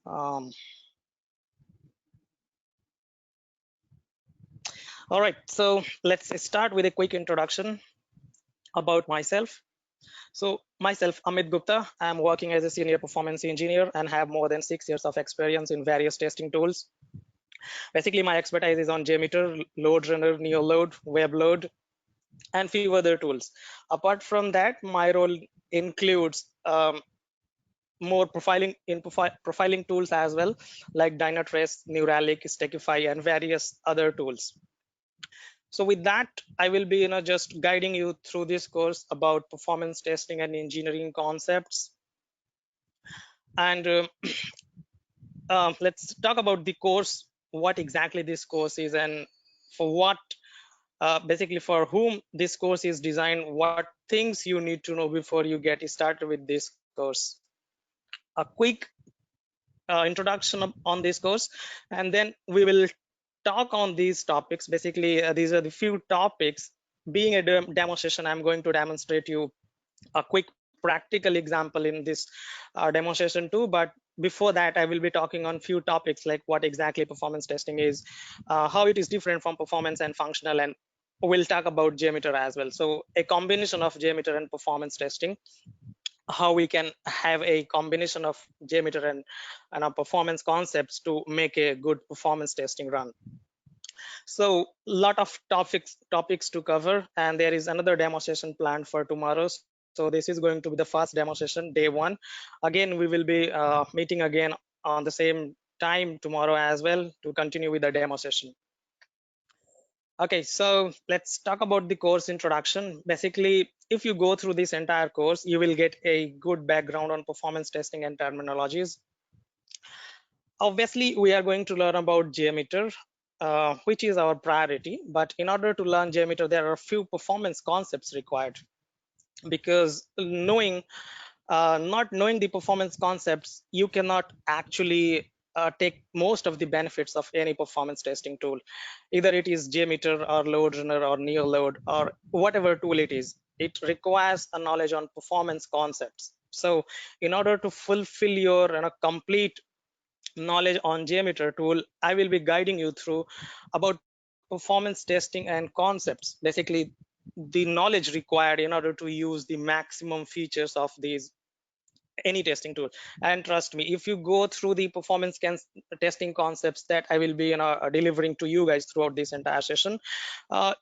Um, all right, so let's start with a quick introduction about myself. So myself, Amit Gupta, I'm working as a senior performance engineer and have more than 6 years of experience in various testing tools. Basically, my expertise is on JMeter, Loadrunner, NeoLoad, WebLoad, and few other tools. Apart from that, my role includes more profiling tools as well, like Dynatrace, Neuralink, Stakify, and various other tools. So with that, I will be just guiding you through this course about performance testing and engineering concepts. And let's talk about the course, what exactly this course is, and for what, basically for whom this course is designed, what things you need to know before you get started with this course. A quick introduction on this course, and then we will talk on these topics. Basically, these are the few topics. Being a demo session, I'm going to demonstrate you a quick practical example in this demonstration too. But before that, I will be talking on few topics like what exactly performance testing is, how it is different from performance and functional, and we'll talk about JMeter as well. So a combination of JMeter and performance testing, how we can have a combination of JMeter and our performance concepts to make a good performance testing run. So lot of topics to cover, and there is another demonstration planned for tomorrow. So this is going to be the first demonstration, day one. Again, we will be meeting again on the same time tomorrow as well to continue with the demo session. Okay, so let's talk about the course introduction. Basically, if you go through this entire course, you will get a good background on performance testing and terminologies. Obviously, we are going to learn about JMeter, which is our priority. But in order to learn JMeter, there are a few performance concepts required, because not knowing the performance concepts, you cannot actually take most of the benefits of any performance testing tool. Either it is JMeter or Loadrunner or NeoLoad or whatever tool it is, it requires a knowledge on performance concepts. So in order to fulfill your complete knowledge on JMeter tool, I will be guiding you through about performance testing and concepts, basically the knowledge required in order to use the maximum features of these any testing tool. And trust me, if you go through the testing concepts that I will be delivering to you guys throughout this entire session,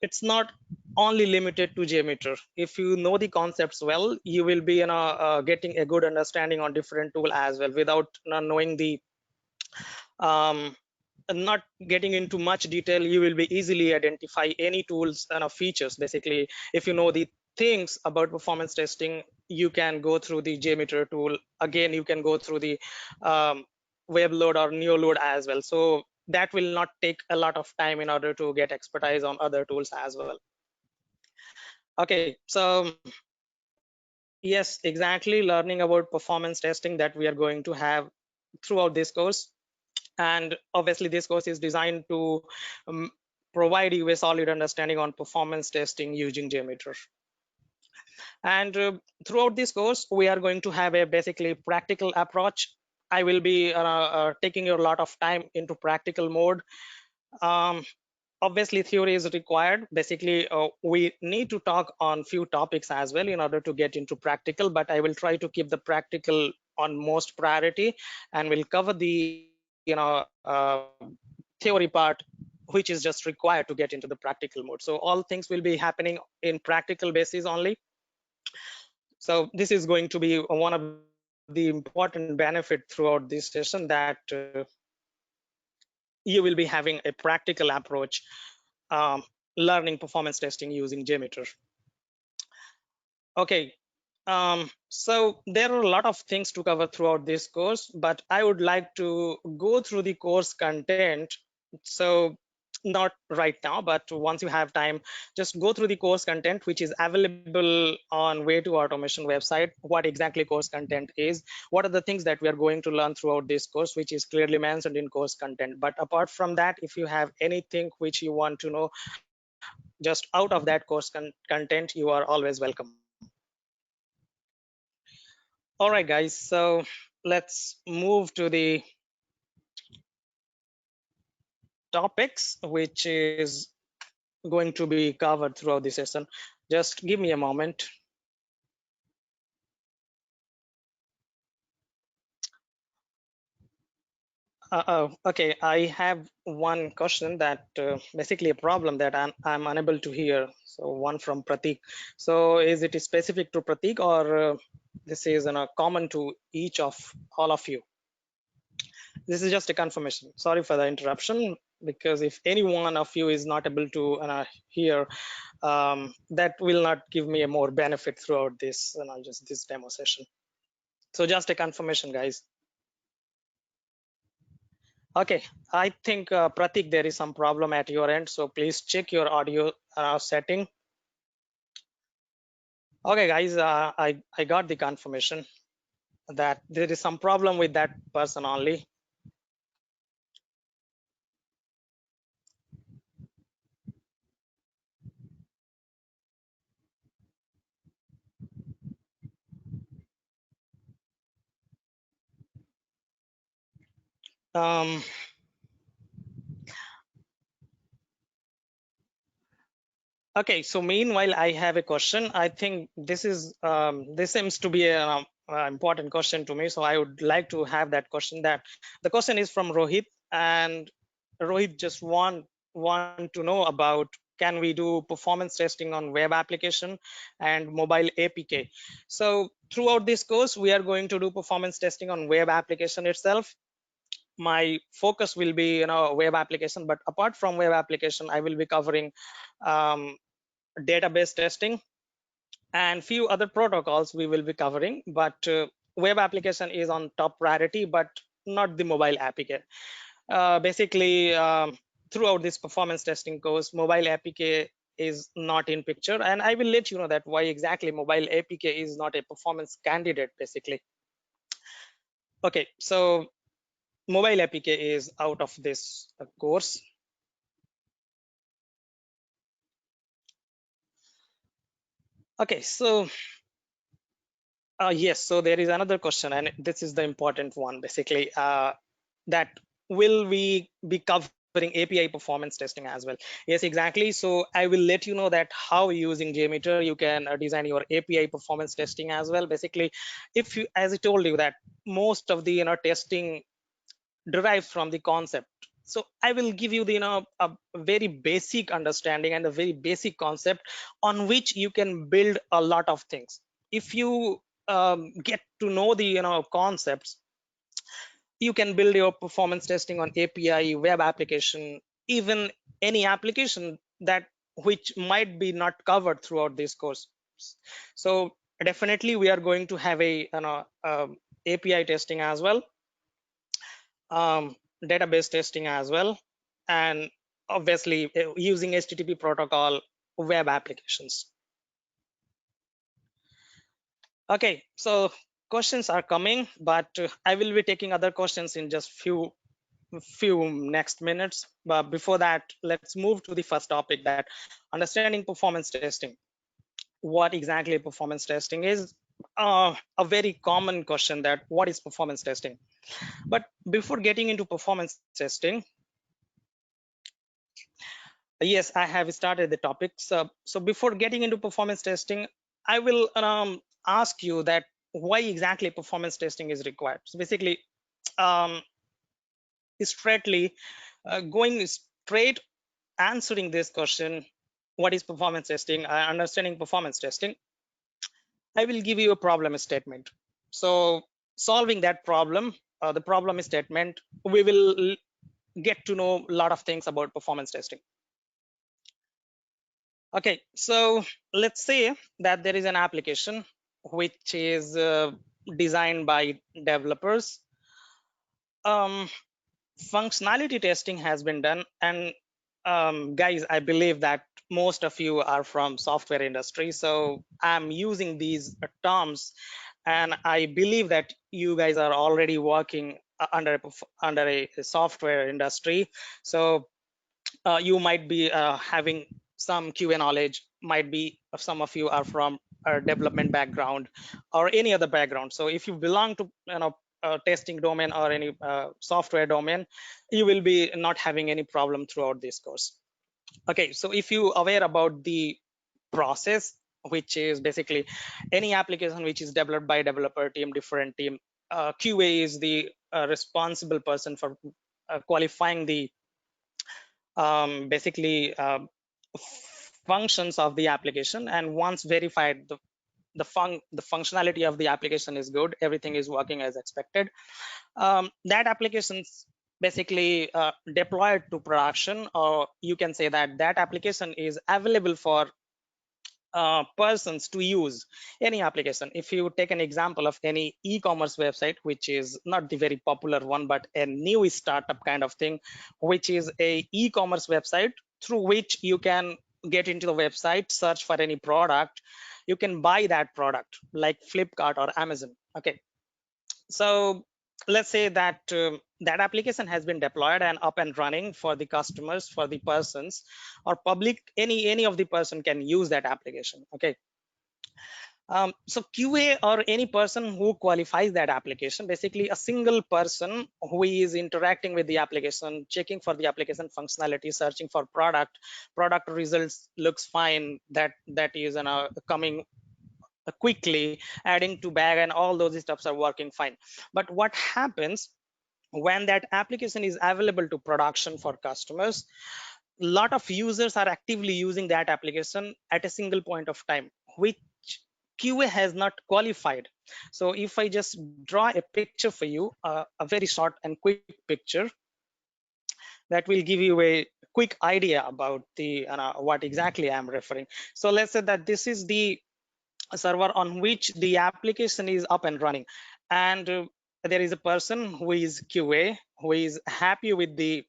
it's not only limited to JMeter. If you know the concepts well, you will be getting a good understanding on different tool as well, without knowing the um, not getting into much detail. You will be easily identify any tools and features. Basically, if you know the things about performance testing, you can go through the JMeter tool. Again, you can go through the WebLoad or NeoLoad as well. So that will not take a lot of time in order to get expertise on other tools as well. Okay, so yes, exactly, learning about performance testing that we are going to have throughout this course. And obviously this course is designed to um, provide you a solid understanding on performance testing using JMeter. And throughout this course, we are going to have a basically practical approach. I will be taking a lot of time into practical mode. um, Obviously theory is required. Basically we need to talk on few topics as well in order to get into practical, but I will try to keep the practical on most priority, and we'll cover the theory part, which is just required to get into the practical mode. So all things will be happening in practical basis only. So this is going to be one of the important benefit throughout this session, that you will be having a practical approach, um, learning performance testing using JMeter. Okay, so there are a lot of things to cover throughout this course, but I would like to go through the course content. So not right now, but once you have time, just go through the course content, which is available on Way to Automation website. What exactly course content is, what are the things that we are going to learn throughout this course, which is clearly mentioned in course content. But apart from that, if you have anything which you want to know just out of that course content, you are always welcome. All right, guys, so let's move to the topics which is going to be covered throughout the session. Just give me a moment. Okay, I have one question that basically a problem that I'm unable to hear. So one from Pratik. So is it specific to Pratik, or this is common to each of all of you? This is just a confirmation. Sorry for the interruption, because if any one of you is not able to hear, that will not give me a more benefit throughout this, just this demo session. So just a confirmation, guys. Okay, I think Pratik, there is some problem at your end, so please check your audio setting. Okay, guys, I got the confirmation that there is some problem with that person only. Um, Okay, so meanwhile, I have a question. I think this seems to be an important question to me, so I would like to have that question. That the question is from Rohit, and Rohit just want to know about, can we do performance testing on web application and mobile APK? So throughout this course, we are going to do performance testing on web application itself. My focus will be web application, but apart from web application, I will be covering database testing and few other protocols we will be covering, but web application is on top priority, but not the mobile apk. Basically, throughout this performance testing course, mobile apk is not in picture, and I will let you know that why exactly mobile apk is not a performance candidate basically. Okay, so mobile apk is out of this course. Okay, so yes, so there is another question, and this is the important one basically, that will we be covering API performance testing as well? Yes, exactly. So I will let you know that how using JMeter you can design your API performance testing as well. Basically, if you, as I told you, that most of the testing derives from the concept. So I will give you the a very basic understanding and a very basic concept on which you can build a lot of things. If you get to know the concepts, you can build your performance testing on API, web application, even any application that which might be not covered throughout this course. So definitely we are going to have a API testing as well, database testing as well, and obviously using HTTP protocol, web applications. Okay, so questions are coming, but I will be taking other questions in just few next minutes. But before that, let's move to the first topic, that understanding performance testing. What exactly performance testing is? A very common question, that what is performance testing? But before getting into performance testing, yes, I have started the topic. So before getting into performance testing, I will ask you that why exactly performance testing is required. So basically, um, straightly going straight answering this question, what is performance testing, understanding performance testing, I will give you a problem statement. So solving that problem, the problem statement, we will get to know a lot of things about performance testing. Okay, so let's say that there is an application which is designed by developers. Functionality testing has been done, and guys, I believe that most of you are from software industry, so I'm using these terms, and I believe that you guys are already working under a software industry. So you might be having some QA knowledge, might be some of you are from a development background or any other background. So if you belong to testing domain or any software domain, you will be not having any problem throughout this course. Okay, so if you aware about the process, which is basically any application which is developed by developer team, different team, QA is the responsible person for qualifying the basically functions of the application, and once verified the functionality of the application is good, everything is working as expected, that application's basically deployed to production, or you can say that that application is available for persons to use any application. If you take an example of any e-commerce website, which is not the very popular one, but a new startup kind of thing, which is a e-commerce website through which you can get into the website, search for any product, you can buy that product like Flipkart or Amazon. Okay, so let's say that that application has been deployed and up and running for the customers, for the persons or public, any of the person can use that application. Okay, so QA or any person who qualifies that application, basically a single person who is interacting with the application, checking for the application functionality, searching for product results looks fine, that is coming quickly, adding to bag and all those stuffs are working fine. But what happens when that application is available to production for customers, a lot of users are actively using that application at a single point of time, which QA has not qualified. So if I just draw a picture for you, a very short and quick picture that will give you a quick idea about the what exactly I'm referring. So let's say that this is the server on which the application is up and running, and there is a person who is QA who is happy with the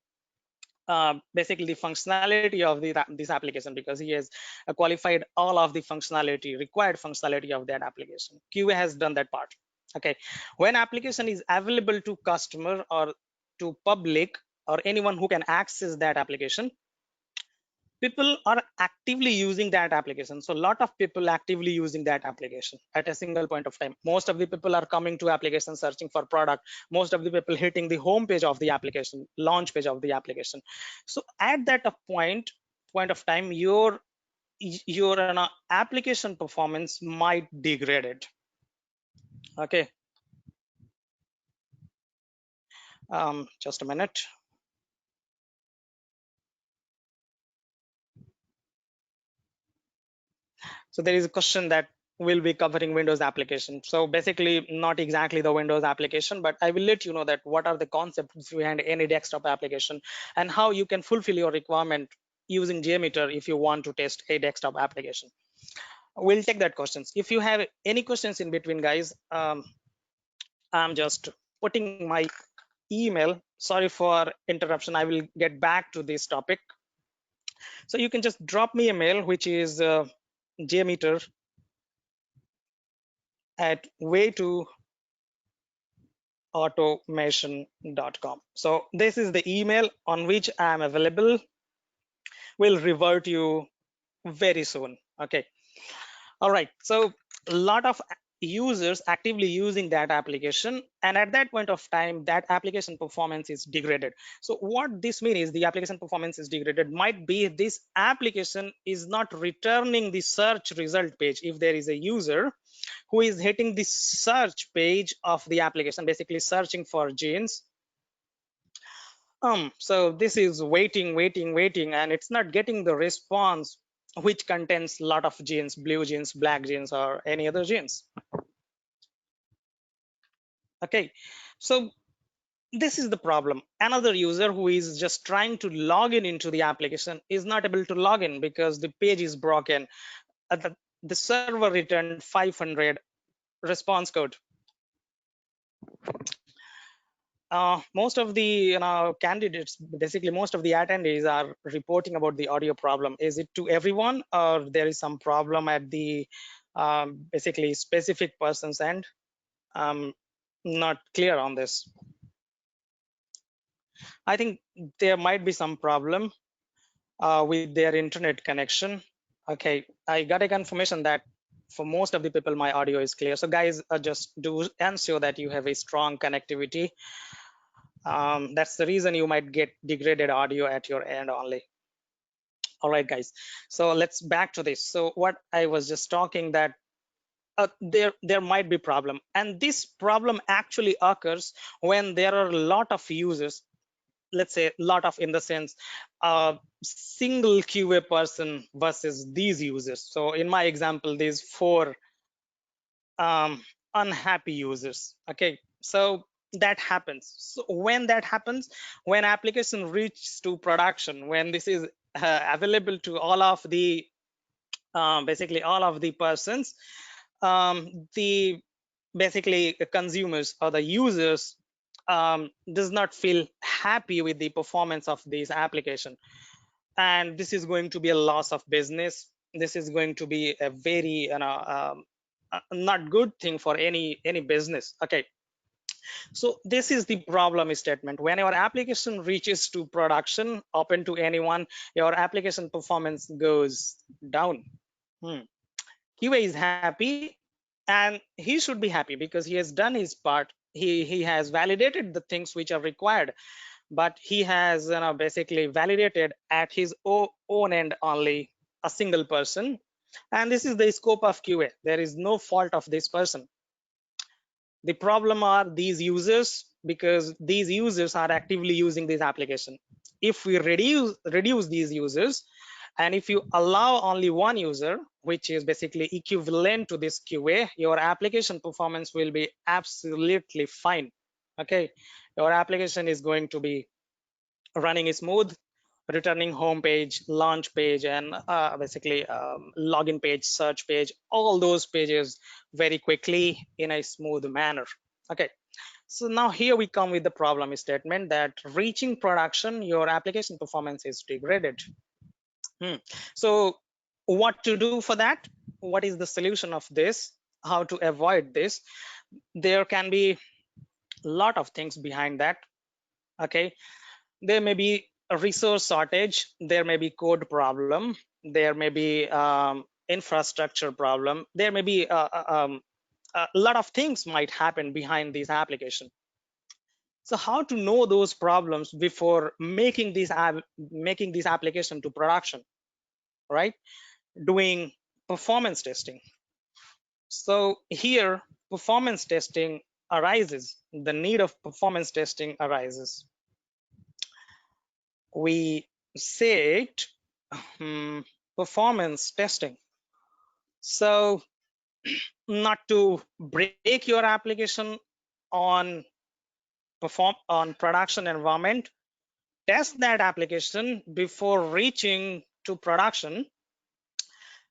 basically the functionality of this application, because he has qualified all of the functionality, required functionality of that application. QA has done that part. Okay, when application is available to customer or to public or anyone who can access that application, people are actively using that application. So a lot of people actively using that application at a single point of time. Most of the people are coming to application searching for product. Most of the people hitting the home page of the application, launch page of the application. So at that point of time, your application performance might degrade it. Okay, just a minute. So there is a question that will be covering Windows application. So basically not exactly the Windows application, but I will let you know that what are the concepts behind any desktop application and how you can fulfill your requirement using JMeter if you want to test a desktop application. We'll take that questions. If you have any questions in between, guys, I'm just putting my email. Sorry for interruption. I will get back to this topic. So you can just drop me a mail, which is JMeter at way2automation.com. So this is the email on which I am available. We'll revert you very soon. Okay. All right. So a lot of users actively using that application, and at that point of time that application performance is degraded. So what this means is the application performance is degraded might be this application is not returning the search result page. If there is a user who is hitting the search page of the application, basically searching for genes, so this is waiting, and it's not getting the response which contains a lot of genes, blue genes, black genes, or any other genes. Okay, so this is the problem. Another user who is just trying to log in into the application is not able to log in because the page is broken. The server returned 500 response code. Most of the candidates, basically most of the attendees are reporting about the audio problem. Is it to everyone, or there is some problem at the basically specific person's end? Not clear on this. I think there might be some problem with their internet connection. Okay, I got a confirmation that for most of the people, my audio is clear. So guys, just do ensure that you have a strong connectivity. That's the reason you might get degraded audio at your end only. All right, guys. So let's back to this. So what I was just talking that there might be problem, and this problem actually occurs when there are a lot of users. Let's say lot of in the sense single QA person versus these users. So in my example, these 4 unhappy users. Okay, so that happens. So when that happens, when application reaches to production, when this is available to all of the basically all of the persons, the basically the consumers or the users does not feel happy with the performance of this application, and this is going to be a loss of business. This is going to be a very not good thing for any business. Okay, so this is the problem statement. When your application reaches to production, open to anyone, your application performance goes down. QA is happy, and he should be happy because he has done his part. He has validated the things which are required, but he has basically validated at his own end only, a single person, and this is the scope of QA. There is no fault of this person. The problem are these users, because these users are actively using this application. If we reduce these users, and if you allow only one user, which is basically equivalent to this QA, your application performance will be absolutely fine. Okay, your application is going to be running smooth, returning home page, launch page, and basically login page, search page, all those pages very quickly in a smooth manner. Okay, so now here we come with the problem statement that reaching production, your application performance is degraded. So what to do for that? What is the solution of this? How to avoid this? There can be a lot of things behind that. Okay, there may be a resource shortage, there may be code problem, there may be infrastructure problem, there may be a lot of things might happen behind this application. So how to know those problems before making this application to production, right? Doing performance testing. So here performance testing arises, the need of performance testing arises. We say it performance testing. So not to break your application on production environment, test that application before reaching to production,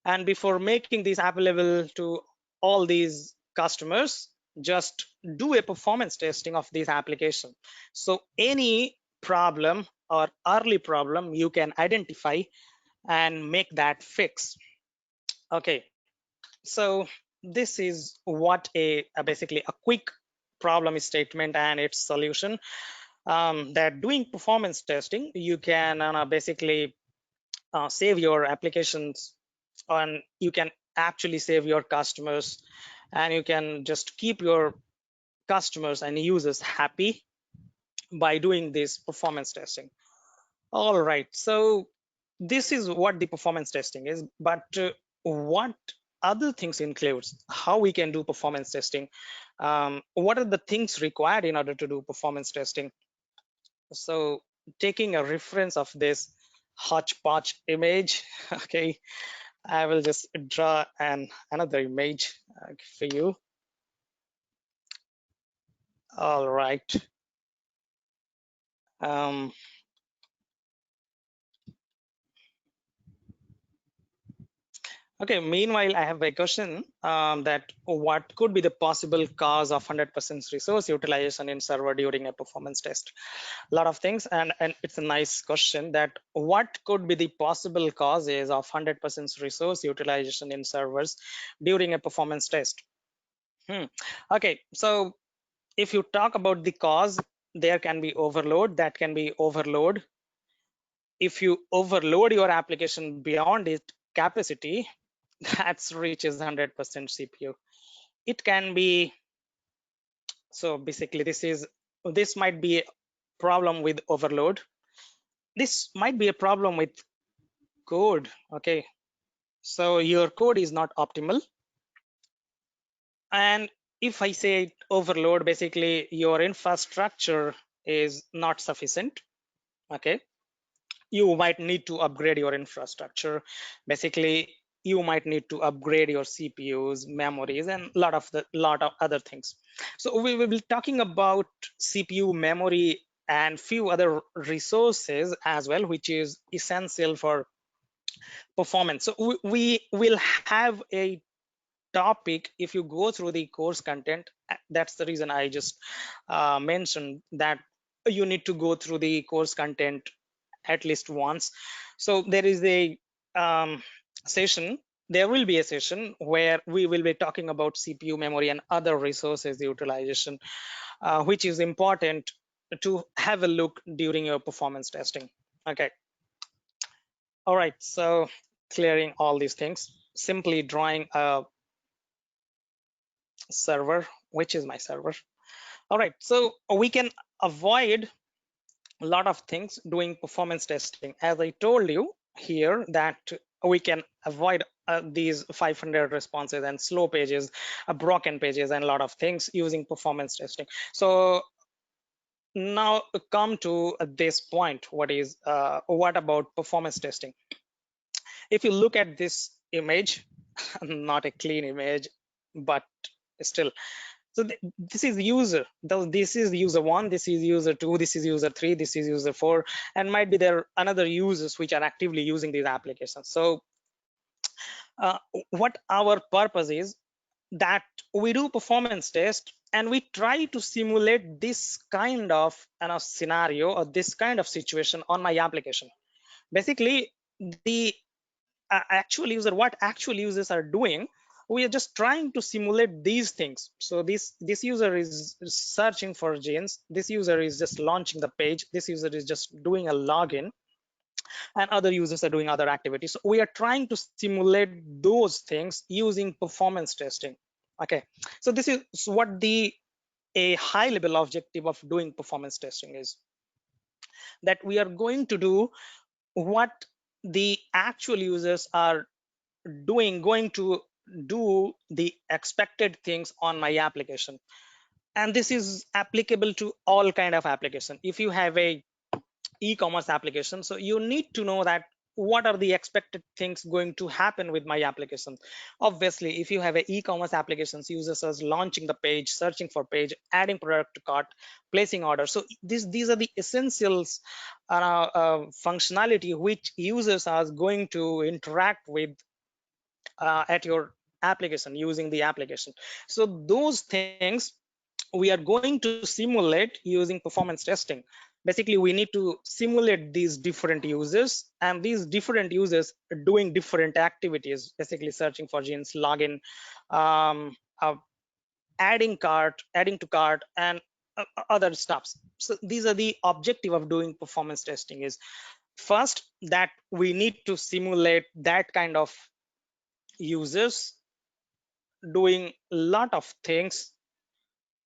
and before making this available to all these customers, just do a performance testing of this application. So any problem or early problem you can identify and make that fix. Okay, so this is what basically a quick problem statement and its solution, that doing performance testing, you can basically save your applications, and you can actually save your customers, and you can just keep your customers and users happy by doing this performance testing. All right, so this is what the performance testing is, but what other things includes, how we can do performance testing, what are the things required in order to do performance testing. So taking a reference of this hodgepodge image, okay, I will just draw another image for you. All right. Okay, meanwhile, I have a question that what could be the possible cause of 100% resource utilization in server during a performance test? A lot of things, and it's a nice question that what could be the possible causes of 100% resource utilization in servers during a performance test? Okay, so if you talk about the cause, there can be overload, that can be overload. If you overload your application beyond its capacity, that reaches 100% CPU. It can be, so basically this might be a problem with overload. This might be a problem with code. Okay, so your code is not optimal. And if I say overload, basically your infrastructure is not sufficient. Okay, you might need to upgrade your infrastructure. Basically, you might need to upgrade your CPUs, memories, and lot of other things. So we will be talking about CPU, memory, and few other resources as well, which is essential for performance. So we will have a topic if you go through the course content. That's the reason I just mentioned that you need to go through the course content at least once. So there is a session, there will be a session where we will be talking about CPU, memory, and other resources utilization, which is important to have a look during your performance testing. Okay, all right, so clearing all these things, simply drawing a server, which is my server. All right, so we can avoid a lot of things doing performance testing. As I told you here that we can avoid these 500 responses and slow pages, broken pages, and a lot of things using performance testing. So now come to this point. What about performance testing? If you look at this image, not a clean image, but still, so this is user, this is user one, this is user two, this is user three, this is user four, and might be there another users which are actively using these applications. So uh, what our purpose is that we do performance test and we try to simulate this kind of scenario or this kind of situation on my application. Basically, the actual user, what actual users are doing, we are just trying to simulate these things. So this user is searching for genes, this user is just launching the page, this user is just doing a login, and other users are doing other activities. So we are trying to simulate those things using performance testing. Okay, so this is what the a high level objective of doing performance testing is, that we are going to do what the actual users are going to do the expected things on my application. And this is applicable to all kind of application. If you have a e-commerce application, so you need to know that what are the expected things going to happen with my application. Obviously, if you have a e-commerce applications, users are launching the page, searching for page, adding product to cart, placing order. So these are the essentials functionality which users are going to interact with at your application, using the application. So those things we are going to simulate using performance testing. Basically, we need to simulate these different users, and these different users are doing different activities, basically searching for genes, login, uh, adding to cart, and other stuffs. So these are the objective of doing performance testing is, first, that we need to simulate that kind of users doing a lot of things,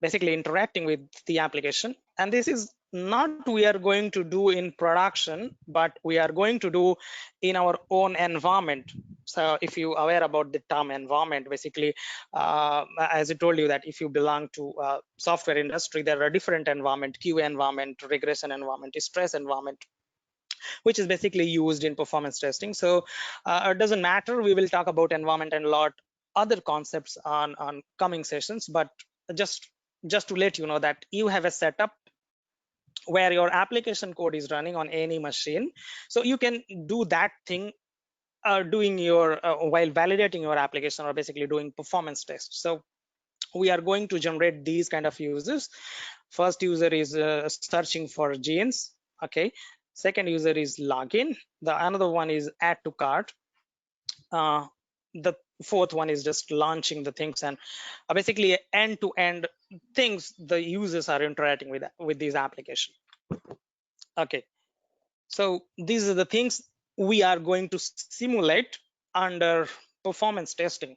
basically interacting with the application. And this is not we are going to do in production, but we are going to do in our own environment. So if you are aware about the term environment, basically, as I told you that if you belong to software industry, there are different environment: QA environment, regression environment, stress environment, which is basically used in performance testing. So it doesn't matter, we will talk about environment and a lot other concepts on coming sessions. But just just to let you know that you have a setup where your application code is running on any machine, so you can do that thing doing your while validating your application, or basically doing performance tests. So we are going to generate these kind of users. First user is searching for genes. Okay, second user is login, the another one is add to cart, the fourth one is just launching the things, and basically end-to-end things the users are interacting with these application. Okay, so these are the things we are going to simulate under performance testing.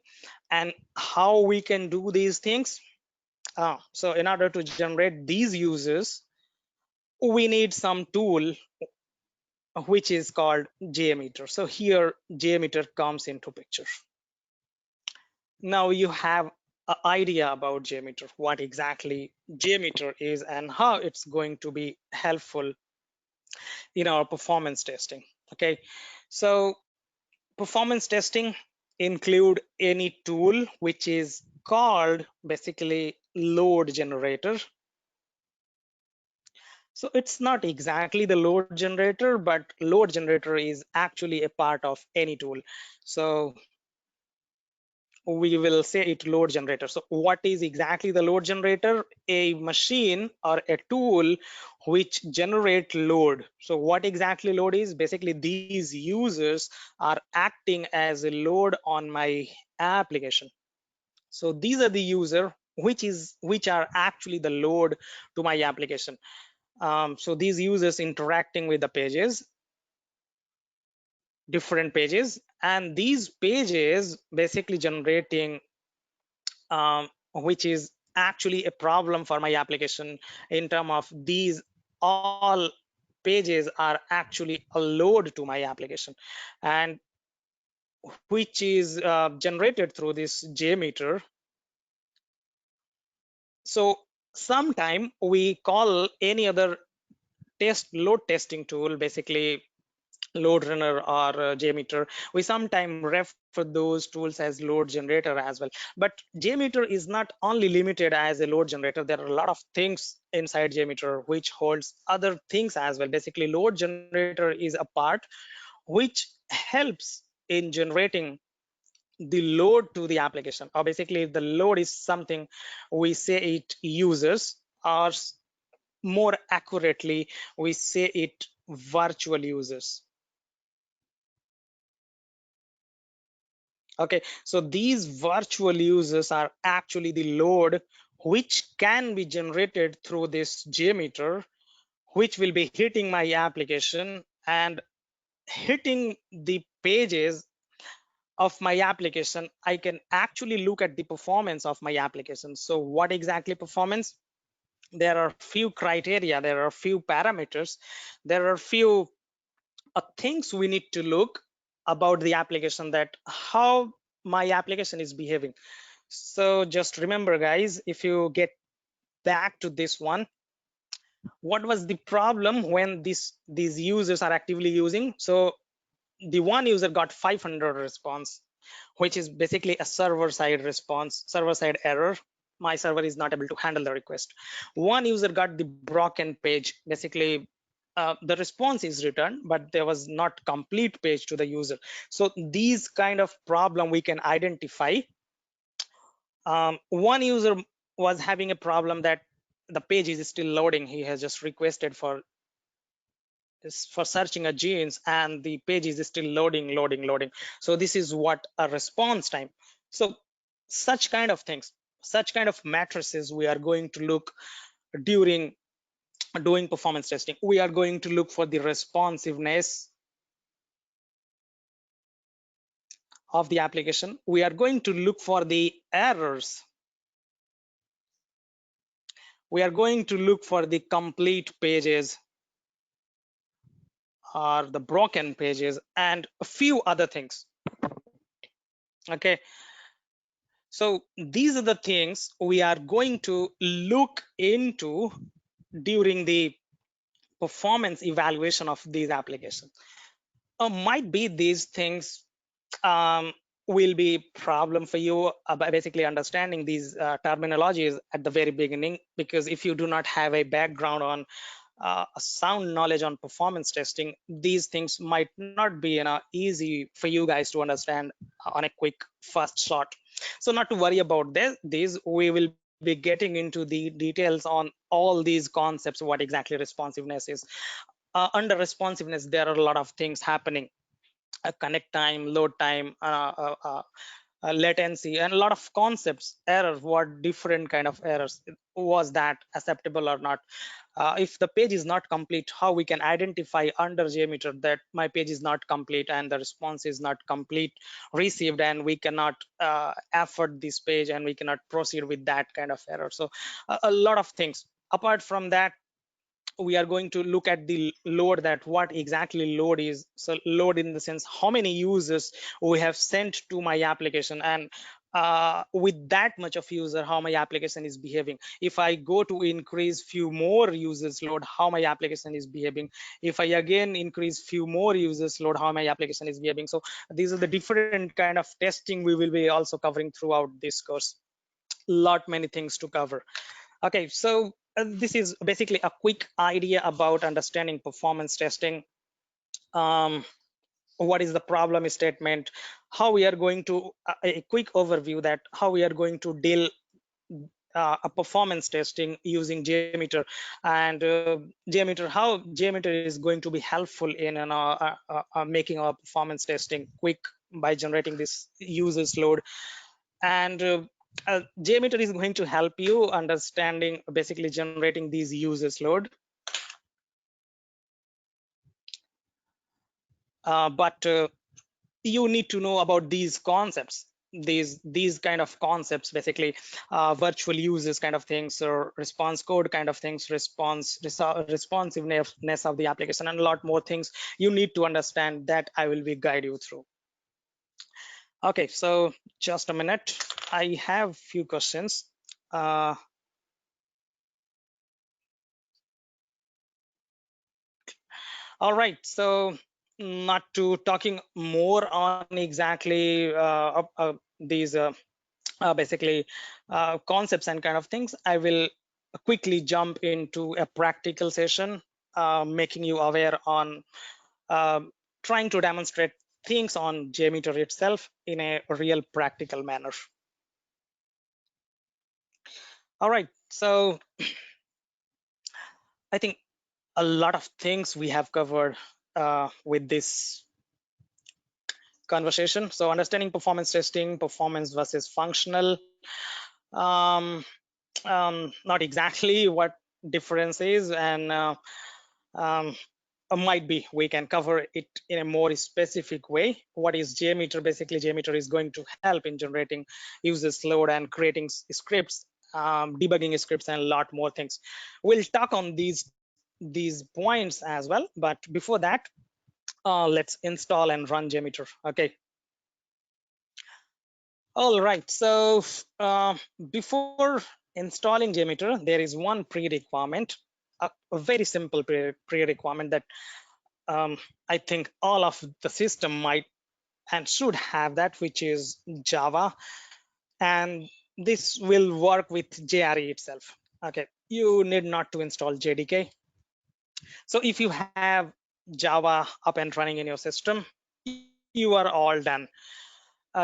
And how we can do these things? So in order to generate these users, we need some tool which is called JMeter. So here JMeter comes into picture. Now you have an idea about JMeter, what exactly JMeter is and how it's going to be helpful in our performance testing. Okay, so performance testing include any tool which is called basically load generator. So it's not exactly the load generator, but load generator is actually a part of any tool. So we will say it load generator. So what is exactly the load generator? A machine or a tool which generate load. So what exactly load is? Basically these users are acting as a load on my application. So these are the user which are actually the load to my application. So these users interacting with the pages, different pages, and these pages basically generating which is actually a problem for my application in terms of these all pages are actually a load to my application, and which is generated through this JMeter. So sometime we call any other load testing tool, basically Loadrunner or JMeter. We sometimes refer those tools as load generator as well. But JMeter is not only limited as a load generator. There are a lot of things inside JMeter which holds other things as well. Basically, load generator is a part which helps in generating the load to the application. Or basically, if the load is something, we say it users, or more accurately, we say it virtual users. Okay, so these virtual users are actually the load which can be generated through this JMeter, which will be hitting my application and hitting the pages of my application. I can actually look at the performance of my application. So what exactly performance? There are few criteria, there are few parameters, there are few things we need to look about the application, that how my application is behaving. So just remember guys, if you get back to this one, what was the problem when these users are actively using? So the one user got 500 response, which is basically a server side response, server side error. My server is not able to handle the request. One user got the broken page, basically the response is returned, but there was not complete page to the user. So these kind of problem we can identify. One user was having a problem that the page is still loading. He has just requested for searching a genes, and the page is still loading. So this is what a response time. So such kind of things, such kind of matrices we are going to look during doing performance testing. We are going to look for the responsiveness of the application. We are going to look for the errors. We are going to look for the complete pages or the broken pages and a few other things. Okay, so these are the things we are going to look into during the performance evaluation of these applications. Might be these things um, will be problem for you by basically understanding these terminologies at the very beginning, because if you do not have a background on a sound knowledge on performance testing, these things might not be easy for you guys to understand on a quick first shot. So not to worry about this, these we will be getting into the details on all these concepts, what exactly responsiveness is. Under responsiveness, there are a lot of things happening: connect time, load time, latency, and a lot of concepts errors. What different kind of errors, was that acceptable or not? If the page is not complete, how we can identify under JMeter that my page is not complete and the response is not complete received, and we cannot afford this page and we cannot proceed with that kind of error. So a lot of things. Apart from that, we are going to look at the load, that what exactly load is. So load in the sense how many users we have sent to my application, and with that much of user, how my application is behaving. If I go to increase few more users load, how my application is behaving. If I again increase few more users load, how my application is behaving. So these are the different kind of testing we will be also covering throughout this course. Lot many things to cover. Okay, so this is basically a quick idea about understanding performance testing. What is the problem statement, how we are going to a quick overview that how we are going to deal a performance testing using JMeter, and JMeter, how JMeter is going to be helpful in making our performance testing quick by generating this users load. And JMeter is going to help you understanding basically generating these users load. But you need to know about these concepts, these kind of concepts, basically virtual users kind of things, or response code kind of things, responsiveness of the application, and a lot more things you need to understand that I will be guide you through. Okay, so just a minute, I have few questions. All right, so not to talking more on exactly these basically concepts and kind of things, I will quickly jump into a practical session, making you aware on trying to demonstrate things on JMeter itself in a real practical manner. All right, so I think a lot of things we have covered with this conversation. So understanding performance testing, performance versus functional. Um, not exactly what difference is, and um, might be we can cover it in a more specific way. What is JMeter? Basically, JMeter is going to help in generating users load and creating scripts, debugging scripts, and a lot more things. We'll talk on these points as well, but before that, let's install and run JMeter. Okay. All right, so before installing JMeter, there is one pre-requirement, a very simple pre-requirement that I think all of the system might and should have that, which is Java, and this will work with JRE itself. Okay, you need not to install JDK. So if you have Java up and running in your system, you are all done.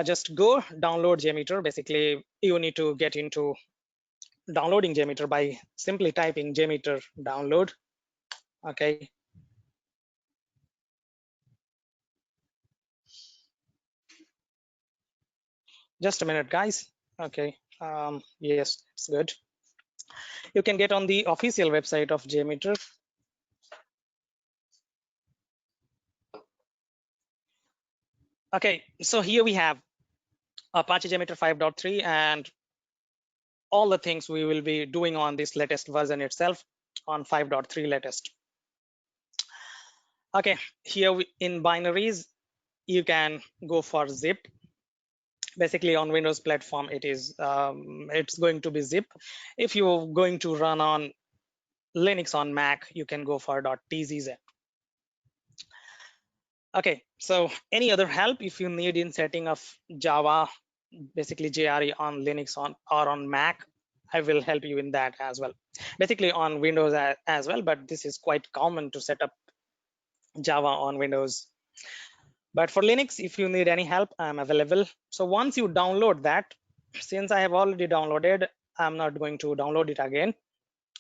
Just go download JMeter. Basically, you need to get into downloading JMeter by simply typing JMeter download. Okay. Just a minute, guys. Okay. Yes, it's good. You can get on the official website of JMeter. Okay, so here we have Apache JMeter 5.3 and all the things we will be doing on this latest version itself on 5.3 latest. Okay, here in binaries, you can go for zip. Basically on Windows platform, it's going to be zip. If you're going to run on Linux on Mac, you can go for .tzz. Okay, so any other help if you need in setting of Java, basically JRE on Linux or on Mac, I will help you in that as well. Basically on Windows as well, but this is quite common to set up Java on Windows. But for Linux, if you need any help, I'm available. So once you download that, since I have already downloaded, I'm not going to download it again.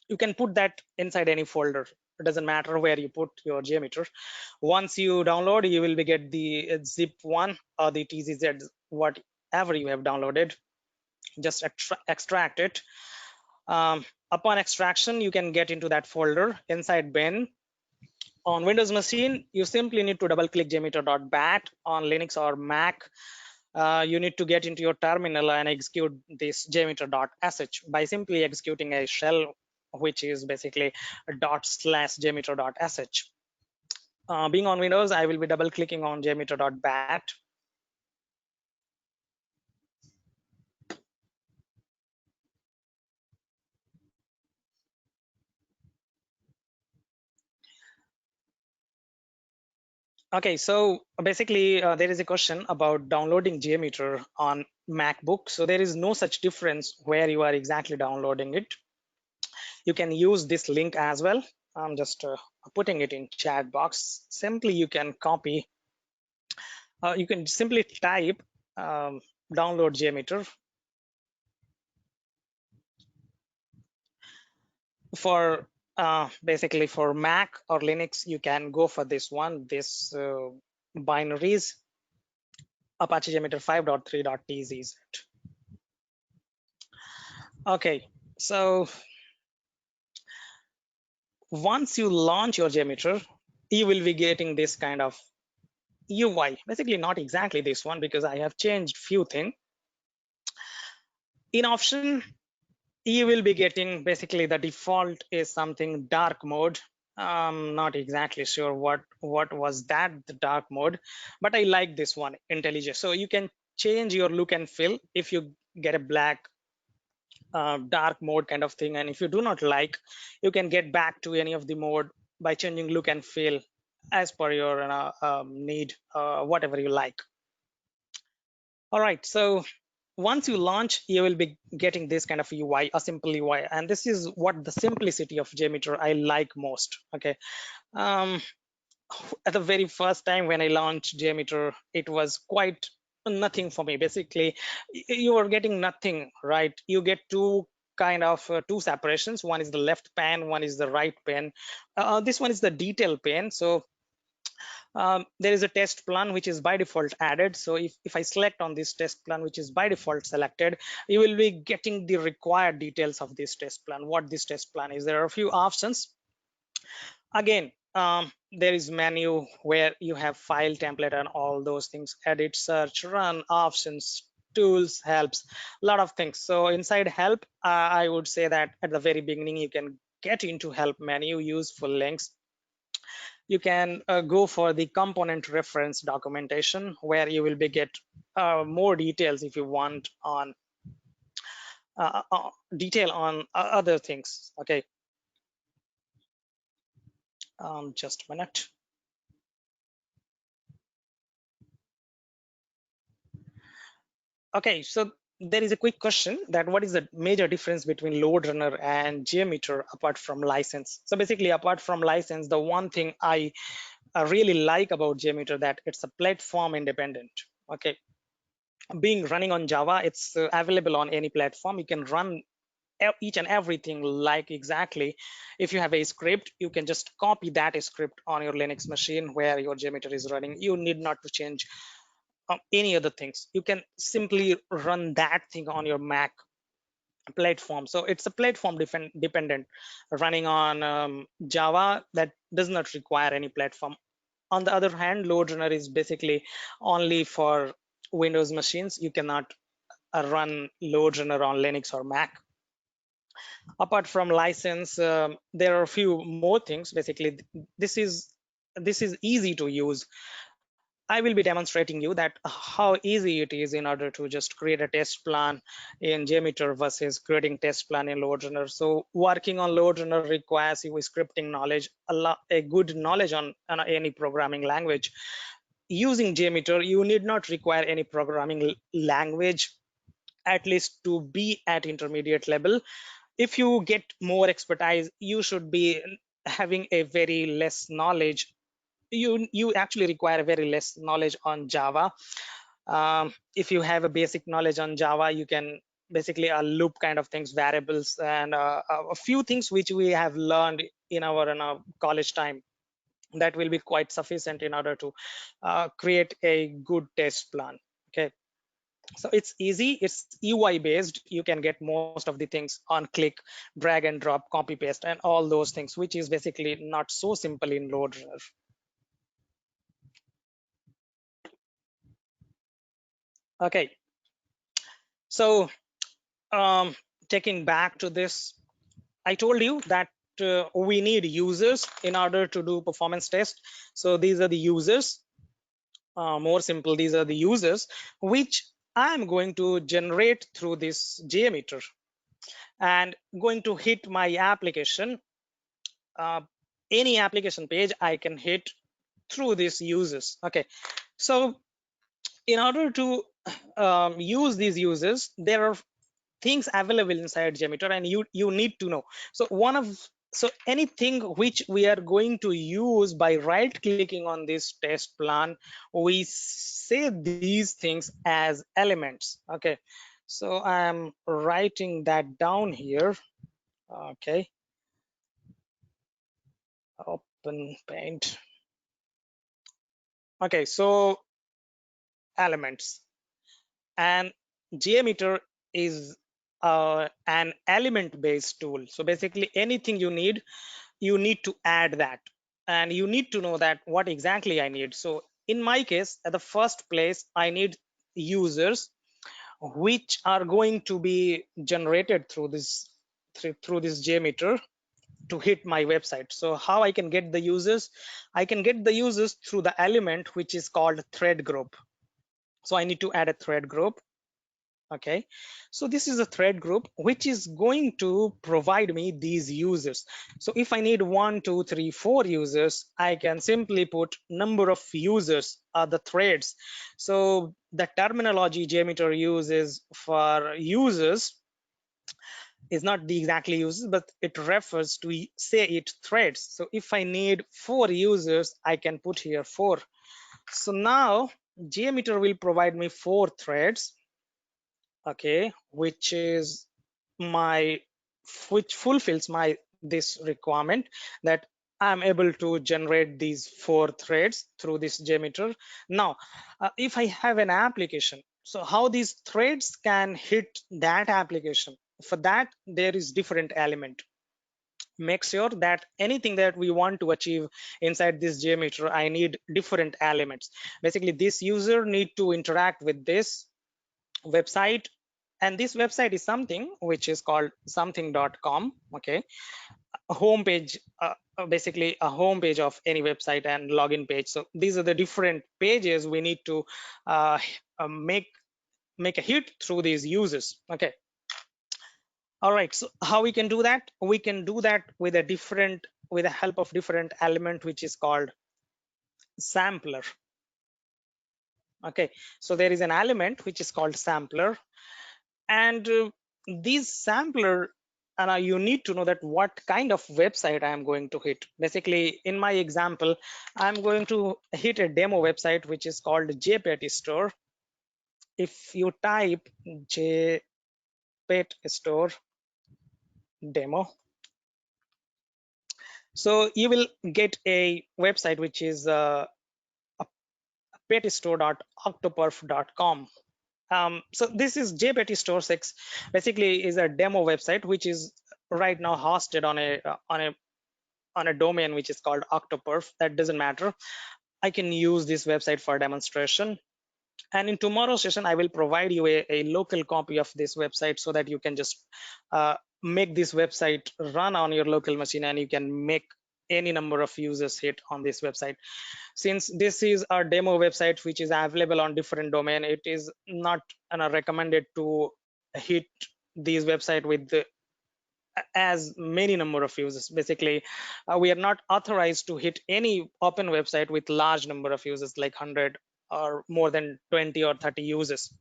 You can put that inside any folder. It doesn't matter where you put your JMeter. Once you download, you will be get the zip one or the TZZ, what whatever you have downloaded, just extract it. Upon extraction, you can get into that folder inside bin. On Windows machine, you simply need to double click jmeter.bat. On Linux or Mac, you need to get into your terminal and execute this jmeter.sh by simply executing a shell, which is basically a /jmeter.sh. Being on Windows, I will be double clicking on jmeter.bat. Okay, so basically there is a question about downloading JMeter on MacBook. So there is no such difference where you are exactly downloading it. You can use this link as well. I'm just putting it in chat box. Simply you can copy, you can simply type download JMeter. For basically for Mac or Linux, you can go for this one, this binaries Apache JMeter 5.3.tz. Okay, so once you launch your JMeter, you will be getting this kind of UI. Basically, not exactly this one because I have changed few things. In option, you will be getting basically the default is something dark mode. I'm not exactly sure what was that the dark mode, but I like this one, intelligent. So you can change your look and feel if you get a black dark mode kind of thing, and if you do not like, you can get back to any of the mode by changing look and feel as per your need, whatever you like. All right, so once you launch, you will be getting this kind of UI, a simple UI, and this is what the simplicity of JMeter I like most. Okay, um, at the very first time when I launched JMeter, it was quite nothing for me. Basically, you are getting nothing, right? You get two separations. One is the left pane, one is the right pane. This one is the detail pane. So there is a test plan which is by default added. So if I select on this test plan, which is by default selected, you will be getting the required details of this test plan, what this test plan is. There are a few options. Again, there is menu where you have file template and all those things, edit, search, run, options, tools, helps, a lot of things. So inside help, I would say that at the very beginning, you can get into help menu, useful links. You can go for the component reference documentation where you will be get more details if you want on detail on other things. Okay, just a minute. Okay, so there is a quick question that what is the major difference between Loadrunner and JMeter apart from license? So basically, apart from license, the one thing I really like about JMeter that it's a platform independent. Okay, being running on Java, it's available on any platform. You can run each and everything like exactly. If you have a script, you can just copy that script on your Linux machine where your JMeter is running. You need not to change any other things. You can simply run that thing on your Mac platform. So it's a platform dependent, running on Java that does not require any platform. On the other hand, Loadrunner is basically only for Windows machines. You cannot run Loadrunner on Linux or Mac. Apart from license, there are a few more things. Basically, this is easy to use. I will be demonstrating you that how easy it is in order to just create a test plan in JMeter versus creating test plan in Loadrunner. So working on Loadrunner requires you scripting knowledge, a good knowledge on any programming language. Using JMeter, you need not require any programming language, at least to be at intermediate level. If you get more expertise, you should be having a very less knowledge. You actually require very less knowledge on Java. If you have a basic knowledge on Java, you can basically a loop kind of things, variables, and a few things which we have learned in our college time. That will be quite sufficient in order to create a good test plan. Okay. So it's easy, it's UI based. You can get most of the things on click, drag and drop, copy paste, and all those things, which is basically not so simple in Loadrunner. Okay, so um, taking back to this, I told you that we need users in order to do performance test. So these are the users. More simple, these are the users which I'm going to generate through this JMeter and going to hit my application. Uh, any application page I can hit through these users. Okay, so in order to use these users, there are things available inside JMeter, and you need to know. So anything which we are going to use by right clicking on this test plan, we say these things as elements. Okay, so I'm writing that down here. Okay, open paint. Okay, so elements, and JMeter is an element based tool. So basically anything you need to add that, and you need to know that what exactly I need. So in my case, at the first place, I need users which are going to be generated through this JMeter to hit my website. So how I can get the users? I can get the users through the element which is called thread group. So I need to add a thread group. Okay, so this is a thread group which is going to provide me these users. So if I need 1, 2, 3, 4 users, I can simply put number of users are the threads. So the terminology JMeter uses for users is not the exactly users, but it refers to say it threads. So if I need 4 users, I can put here 4. So now JMeter will provide me 4 threads. Okay, which fulfills my this requirement that I'm able to generate these 4 threads through this JMeter. Now if I have an application, so how these threads can hit that application? For that, there is different element. Make sure that anything that we want to achieve inside this JMeter, I need different elements. Basically, this user need to interact with this website, and this website is something which is called something.com. Okay, a home page, basically a home page of any website and login page. So these are the different pages we need to uh, make a hit through these users. Okay, all right, so how we can do that? We can do that with the help of different element which is called sampler. Okay, so there is an element which is called sampler, and these sampler, and you need to know that what kind of website I am going to hit. Basically, in my example, I'm going to hit a demo website which is called JPet Store. If you type JPet Store demo, so you will get a website which is petstore.octoperf.com. So this is JPet Store 6. Basically, is a demo website which is right now hosted on a domain which is called Octoperf. That doesn't matter. I can use this website for demonstration. And in tomorrow's session, I will provide you a local copy of this website so that you can just make this website run on your local machine, and you can make any number of users hit on this website. Since this is our demo website which is available on different domain, it is not recommended to hit these website with as many number of users. Basically, we are not authorized to hit any open website with large number of users like 100 or more than 20 or 30 users.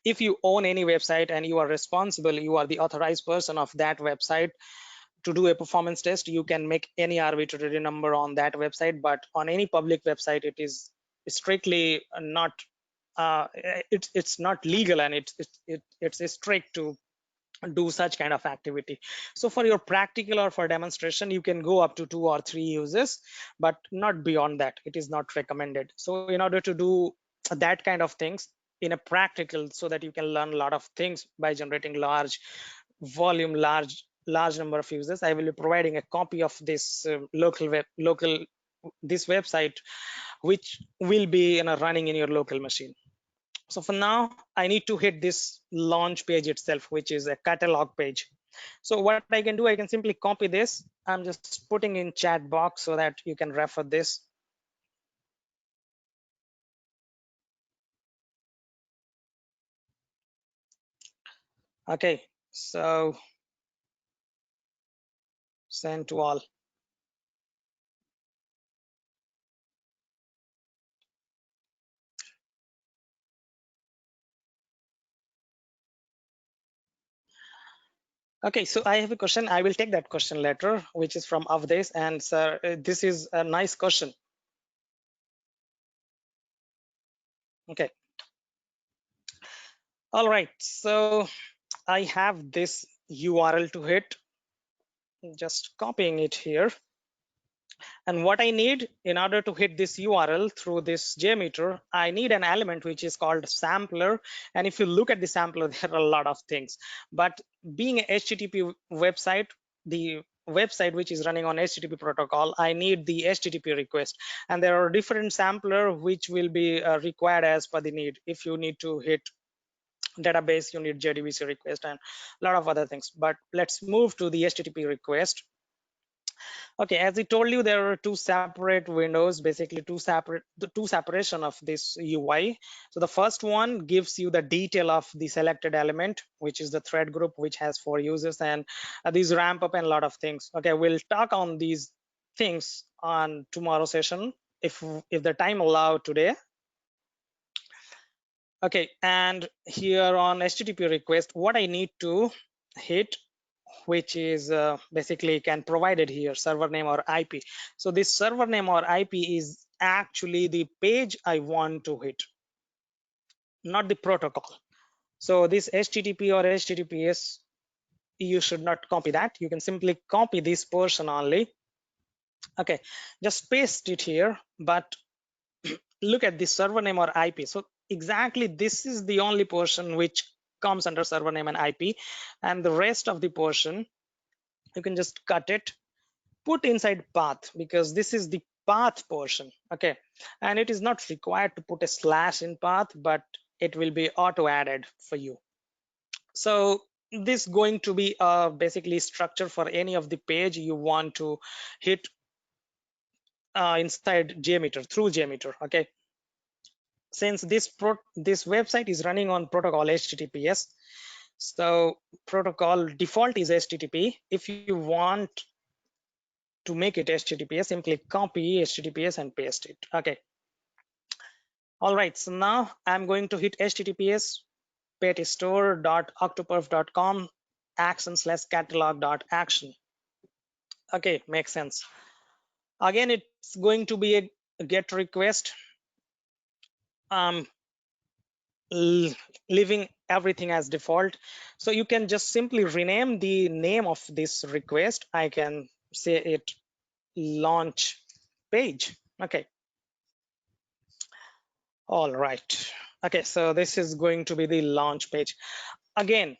If you own any website and you are responsible, you are the authorized person of that website to do a performance test, you can make any arbitrary number on that website. But on any public website, it is strictly not it's not legal, and it's strict to do such kind of activity. So for your practical or for demonstration, you can go up to 2 or 3 users, but not beyond that. It is not recommended. So in order to do that kind of things, in a practical, so that you can learn a lot of things by generating large volume, large number of users. I will be providing a copy of this this website, which will be running in your local machine. So for now, I need to hit this launch page itself, which is a catalog page. So what I can do, I can simply copy this. I'm just putting in chat box so that you can refer this. Okay, so send to all. Okay, so I have a question. I will take that question later, which is from Avdesh. And sir, this is a nice question. Okay. All right. So I have this URL to hit. Just copying it here. And what I need in order to hit this URL through this JMeter, I need an element which is called sampler. And if you look at the sampler, there are a lot of things. But being an HTTP website, the website which is running on HTTP protocol, I need the HTTP request. And there are different sampler which will be required as per the need. If you need to hit database, you need JDBC request and a lot of other things. But let's move to the HTTP request. Okay, as I told you, there are two separate windows, basically the two separation of this UI. So the first one gives you the detail of the selected element, which is the thread group, which has 4 users, and these ramp up and a lot of things. Okay, we'll talk on these things on tomorrow session if the time allow today. Okay, and here on HTTP request, what I need to hit, which is basically can provide it here, server name or IP. So this server name or IP is actually the page I want to hit, not the protocol. So this HTTP or HTTPS, you should not copy that. You can simply copy this portion only. Okay, just paste it here, but look at the server name or IP. So exactly this is the only portion which comes under server name and IP, and the rest of the portion you can just cut it, put inside path, because this is the path portion. Okay, and it is not required to put a slash in path, but it will be auto added for you. So this going to be basically structure for any of the page you want to hit inside JMeter, through JMeter. Okay, since this website is running on protocol HTTPS, so protocol default is HTTP. If you want to make it HTTPS, simply copy HTTPS and paste it. Okay. All right, so now I'm going to hit HTTPS petstore.octoperf.com action/catalog.action. Okay, makes sense. Again, it's going to be a get request. Leaving everything as default. So you can just simply rename the name of this request. I can say it launch page. Okay. All right. Okay, so this is going to be the launch page. Again,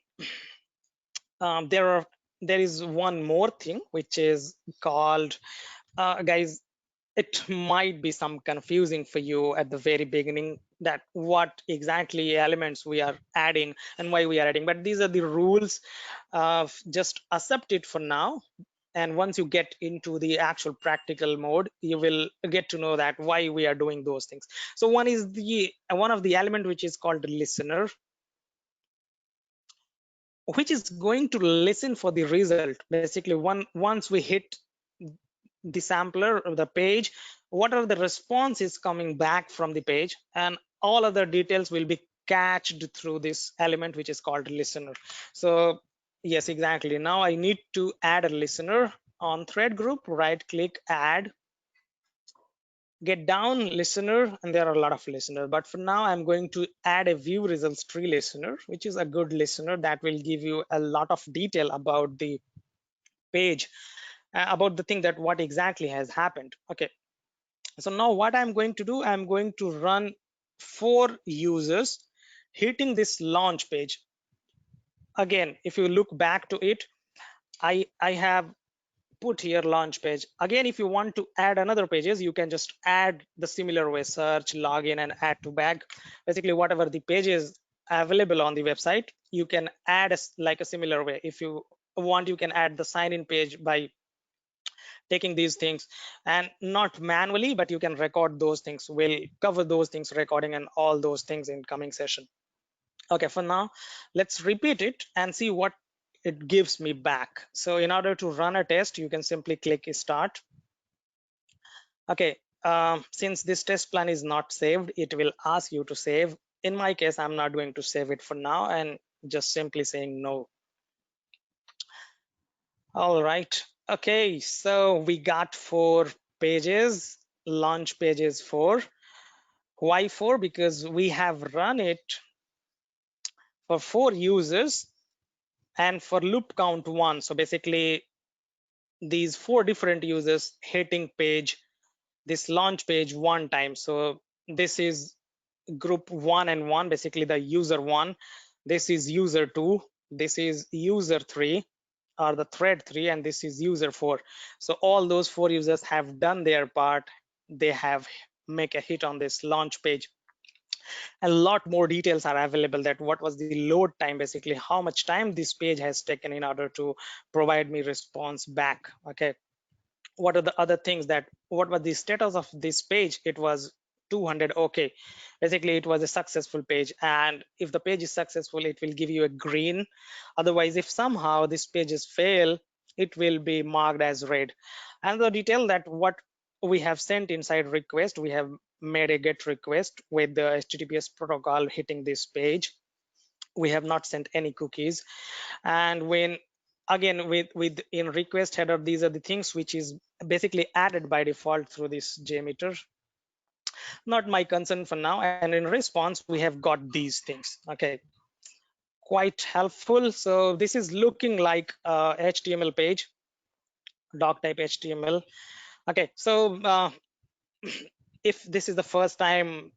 there is one more thing which is called, guys, it might be some confusing for you at the very beginning, that what exactly elements we are adding and why we are adding, but these are the rules. Just accept it for now, and once you get into the actual practical mode, you will get to know that why we are doing those things. So one of the element which is called listener, which is going to listen for the result. Basically, once we hit the sampler of the page, what are the responses coming back from the page, and all other details will be catched through this element which is called listener. So yes, exactly. Now I need to add a listener. On thread group, right click, add, get down listener, and there are a lot of listeners, but for now I'm going to add a view results tree listener, which is a good listener that will give you a lot of detail about the page, about the thing that what exactly has happened. Okay, so now what I'm going to do, I'm going to run 4 users hitting this launch page. Again, if you look back to it, I have put here launch page. Again, if you want to add another pages, you can just add the similar way, search, login, and add to bag. Basically, whatever the pages available on the website, you can add like a similar way. If you want, you can add the sign in page by taking these things, and not manually, but you can record those things. We'll cover those things, recording and all those things in coming session. Okay, for now, let's repeat it and see what it gives me back. So in order to run a test, you can simply click start. Okay, since this test plan is not saved, it will ask you to save. In my case, I'm not going to save it for now and just simply saying no. All right. Okay, so we got 4 pages, launch pages 4. Why 4? Because we have run it for 4 users and for loop count 1. So basically these 4 different users hitting page, this launch page 1 time. So this is group 1 and 1, basically the user 1. This is user 2. This is user 3, or the thread 3, and this is user 4. So all those 4 users have done their part. They have make a hit on this launch page. A lot more details are available, that what was the load time, basically how much time this page has taken in order to provide me response back. Okay, what are the other things, that what was the status of this page? It was 200. Okay, basically it was a successful page, and if the page is successful, it will give you a green. Otherwise, if somehow this pages fail, it will be marked as red. And the detail, that what we have sent inside request, we have made a get request with the HTTPS protocol hitting this page. We have not sent any cookies. And when again with in request header, these are the things which is basically added by default through this JMeter. Not my concern for now. And in response, we have got these things. Okay, quite helpful. So this is looking like a HTML page, doc type HTML. Okay, so if this is the first time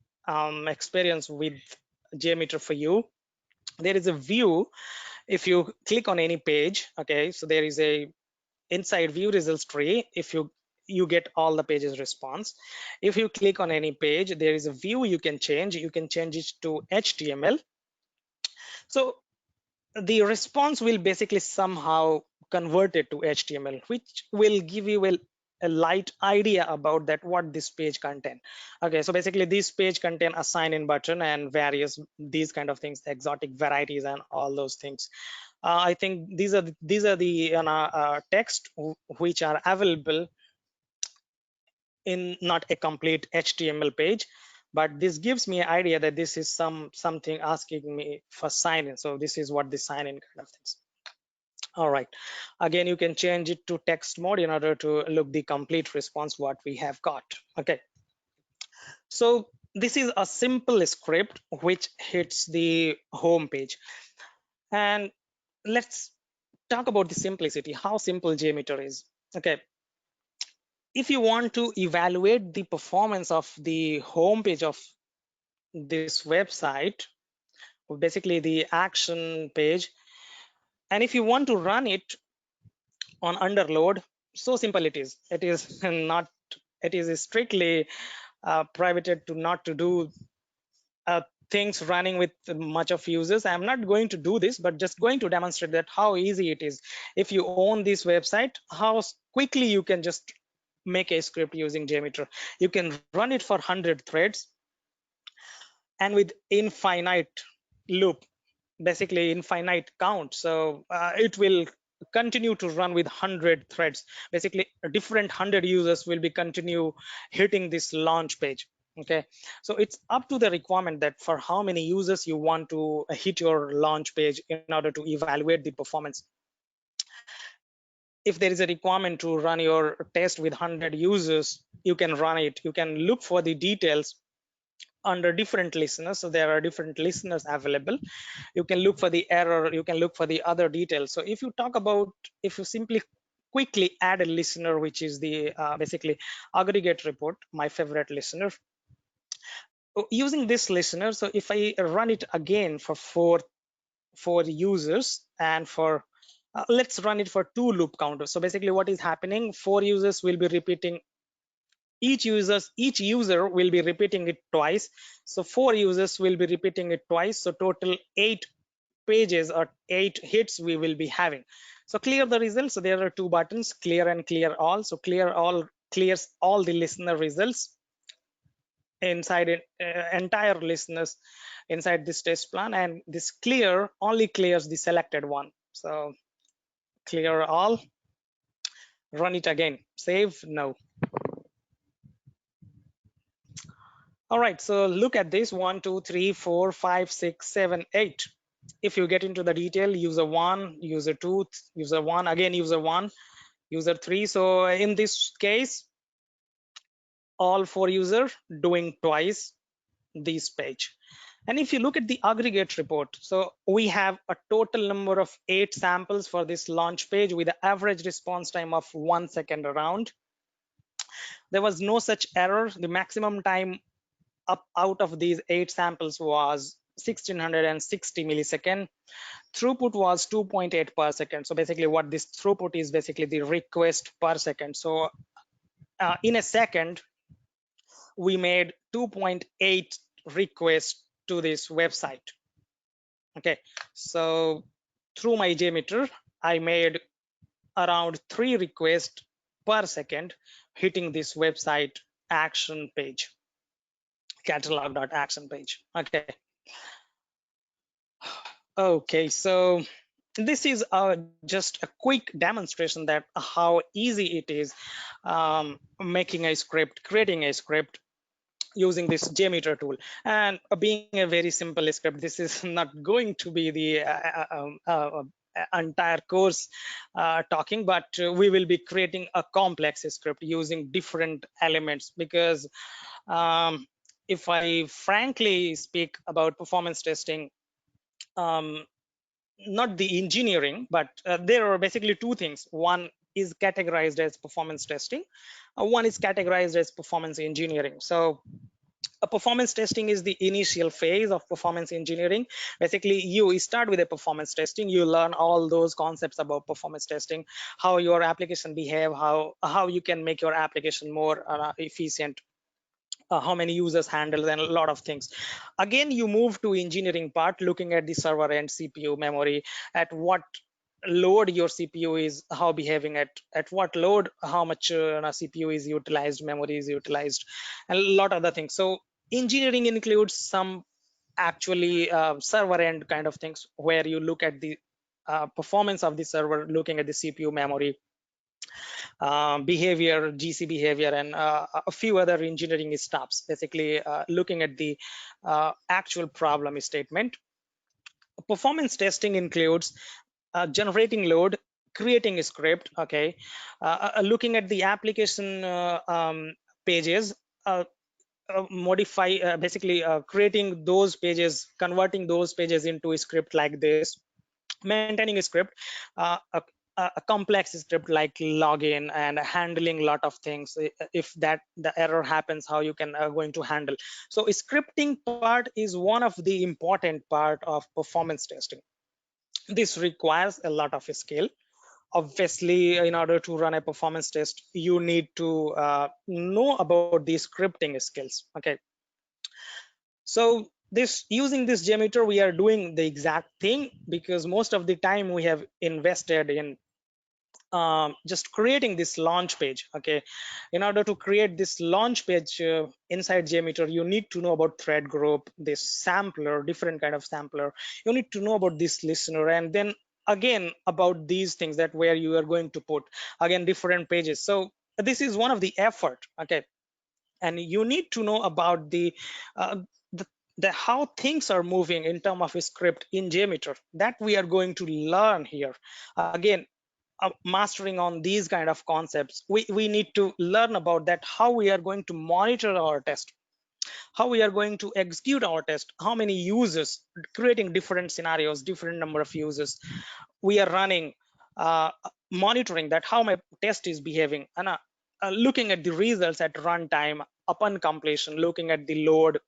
experience with JMeter for you, there is a view. If you click on any page, okay, so there is a inside view results tree. If you get all the pages response. If you click on any page, there is a view you can change. You can change it to HTML. So the response will basically somehow convert it to HTML, which will give you a light idea about that what this page contain. Okay, so basically this page contain a sign in button and various these kind of things, exotic varieties and all those things. I think these are the text which are available in not a complete HTML page, but this gives me an idea that this is something asking me for sign in. So this is what the sign in kind of things. All right, again, you can change it to text mode in order to look the complete response what we have got. Okay, so this is a simple script which hits the home page. And let's talk about the simplicity, how simple JMeter is. Okay, if you want to evaluate the performance of the home page of this website, basically the action page, and if you want to run it on underload, so simple it is. It is not, it is strictly privated to not to do things running with much of users. I'm not going to do this, but just going to demonstrate that how easy it is. If you own this website, how quickly you can just make a script using JMeter. You can run it for 100 threads and with infinite loop, basically infinite count. So it will continue to run with 100 threads. Basically different 100 users will be continue hitting this launch page. Okay, so it's up to the requirement that for how many users you want to hit your launch page in order to evaluate the performance. If there is a requirement to run your test with 100 users, you can run it. You can look for the details under different listeners. So there are different listeners available. You can look for the error, you can look for the other details. So if you talk about, if you simply quickly add a listener, which is the basically aggregate report, my favorite listener, using this listener, so if I run it again for four users and for let's run it for 2 loop counters. So basically what is happening, 4 users will be repeating, each user will be repeating it twice. So 4 users will be repeating it twice, so total 8 pages or 8 hits we will be having. So clear the results. So there are 2 buttons, clear and clear all. So clear all clears all the listener results inside it, entire listeners inside this test plan, and this clear only clears the selected one. So clear all, run it again, save, no. All right, so look at this, 1 2 3 4 5 6 7 8. If you get into the detail, user 1, user 2, user 1, again user 1, user 3. So in this case, all 4 users doing twice this page. And if you look at the aggregate report, so we have a total number of 8 samples for this launch page with an average response time of 1 second around. There was no such error. The maximum time up out of these 8 samples was 1660 millisecond. Throughput was 2.8 per second. So basically what this throughput is, basically the request per second. So in a second, we made 2.8 requests to this website. Okay, so through my JMeter, I made around 3 requests per second hitting this website action page, catalog.action page. Okay, so this is just a quick demonstration that how easy it is making a script, creating a script using this JMeter tool. And being a very simple script, this is not going to be the entire course talking, but we will be creating a complex script using different elements, because if I frankly speak about performance testing, um, not the engineering, but there are basically 2 things. One is categorized as performance testing, one is categorized as performance engineering. So a performance testing is the initial phase of performance engineering. Basically, you start with a performance testing, you learn all those concepts about performance testing, how your application behave, how you can make your application more efficient, how many users handle, and a lot of things. Again, you move to engineering part, looking at the server and CPU memory, at what load your CPU is, how behaving at what load, how much CPU is utilized, memory is utilized, and a lot of other things. So engineering includes some actually server end kind of things, where you look at the performance of the server, looking at the CPU memory, behavior, GC behavior, and a few other engineering steps, basically looking at the actual problem statement. Performance testing includes generating load, creating a script, okay, looking at the application pages, modify, basically creating those pages, converting those pages into a script like this, maintaining a script, a complex script like login, and handling a lot of things. If that the error happens, how you can going to handle. So scripting part is one of the important part of performance testing. This requires a lot of skill. Obviously, in order to run a performance test, you need to know about the scripting skills. Okay, so this, using this JMeter, we are doing the exact thing, because most of the time we have invested in just creating this launch page. Okay, in order to create this launch page inside JMeter, you need to know about thread group, this sampler, different kind of sampler. You need to know about this listener, and then again about these things, that where you are going to put again different pages. So this is one of the effort. Okay, and you need to know about uh, the, the how things are moving in terms of a script in JMeter, that we are going to learn here. Again, mastering on these kind of concepts, we need to learn about that, how we are going to monitor our test, how we are going to execute our test, how many users, creating different scenarios, different number of users we are running, monitoring that how my test is behaving, and looking at the results at runtime upon completion, looking at the load,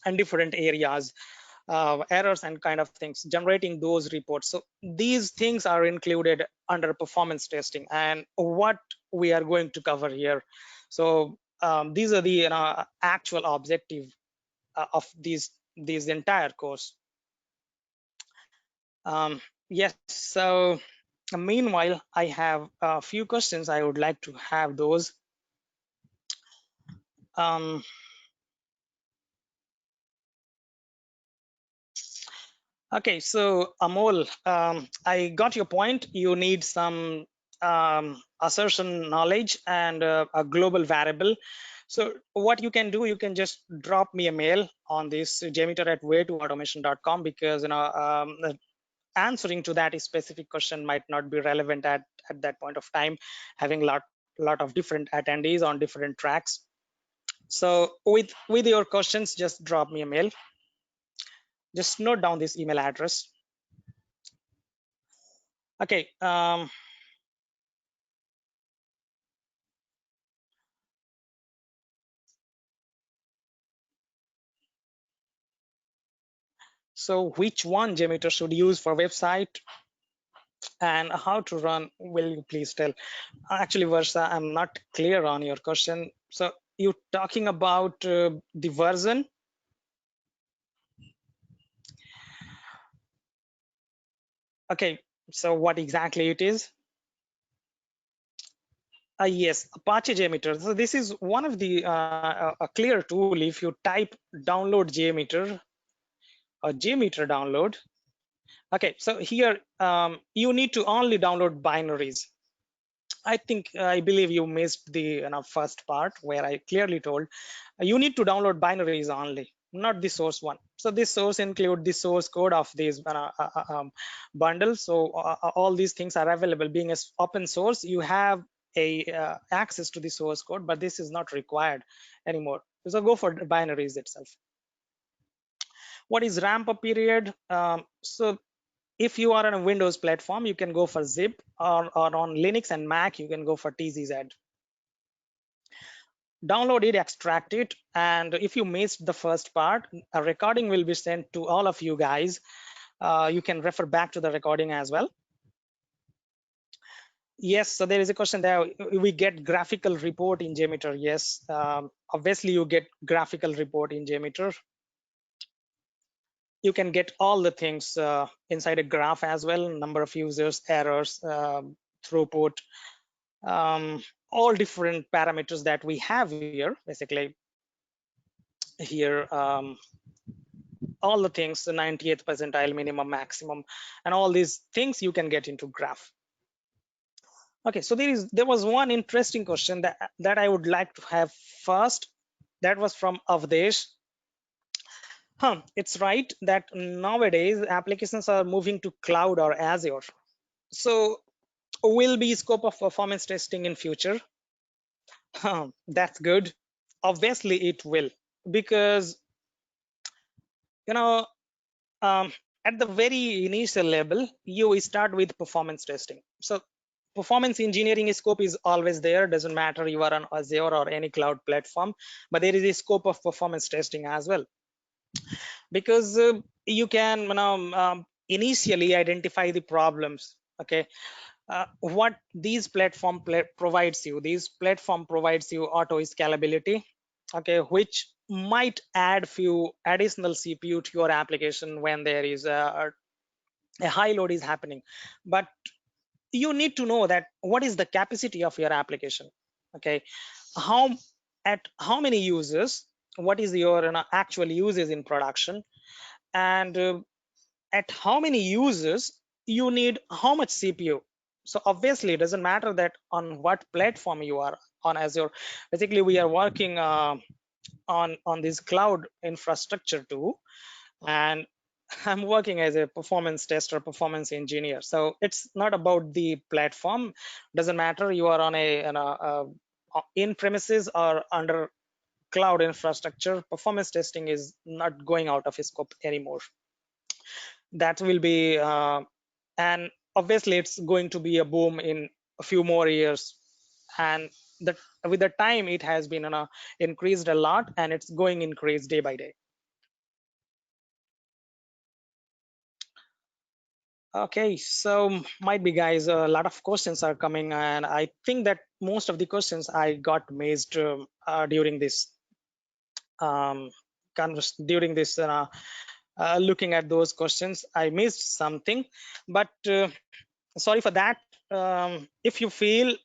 and different areas, errors and kind of things, generating those reports. So these things are included under performance testing, and what we are going to cover here. So these are the actual objective of these entire course. Yes, so meanwhile, I have a few questions. I would like to have those. Um, okay, so Amol, I got your point. You need some assertion knowledge and a global variable. So what you can do, you can just drop me a mail on this jmeter@way2automation.com, because answering to that specific question might not be relevant at that point of time, having lot of different attendees on different tracks. So with your questions, just drop me a mail. Just note down this email address. Okay. So which one JMeter should use for website and how to run? Will you please tell? Actually, Varsha, I'm not clear on your question. So you talking about the version? Okay. So what exactly it is? Yes, Apache JMeter. So this is one of the a clear tool. If you type download JMeter or JMeter download. Okay, so here you need to only download binaries. I believe you missed the first part where I clearly told you need to download binaries only, not the source one. So this source include the source code of these bundles. So all these things are available. Being as open source, you have a access to the source code, but this is not required anymore. So go for binaries itself. What is ramp up period? So if you are on a Windows platform, you can go for zip, or on Linux and Mac, you can go for TZZ. Download it, extract it, and if you missed the first part, a recording will be sent to all of you guys. You can refer back to the recording as well. Yes, so there is a question there. We get graphical report in JMeter. Yes, obviously you get graphical report in JMeter. You can get all the things inside a graph as well: number of users, errors, throughput, all different parameters that we have here. Basically here, all the things, the 90th percentile, minimum, maximum, and all these things you can get into graph. Okay, so there was one interesting question that I would like to have first. That was from Avdesh. It's right that nowadays applications are moving to cloud or Azure. So will be scope of performance testing in future? That's good. Obviously it will, because you know um, at the very initial level, you start with performance testing. So performance engineering scope is always there. Doesn't matter you are on Azure or any cloud platform, but there is a scope of performance testing as well, because you can initially identify the problems. Okay, what these provides you, auto scalability, okay, which might add few additional CPU to your application when there is a high load is happening. But you need to know that what is the capacity of your application. Okay, how at how many users, what is your actual users in production, and at how many users you need how much CPU. So obviously it doesn't matter that on what platform you are on Azure. Basically we are working on this cloud infrastructure too, and I'm working as a performance tester, performance engineer. So it's not about the platform. Doesn't matter you are on in premises or under cloud infrastructure. Performance testing is not going out of scope anymore. That will be and obviously it's going to be a boom in a few more years, and that with the time it has been increased a lot, and it's going increased day by day. Okay, so might be guys, a lot of questions are coming, and I think that most of the questions I got missed during this during this looking at those questions. I missed something, but sorry for that. If you feel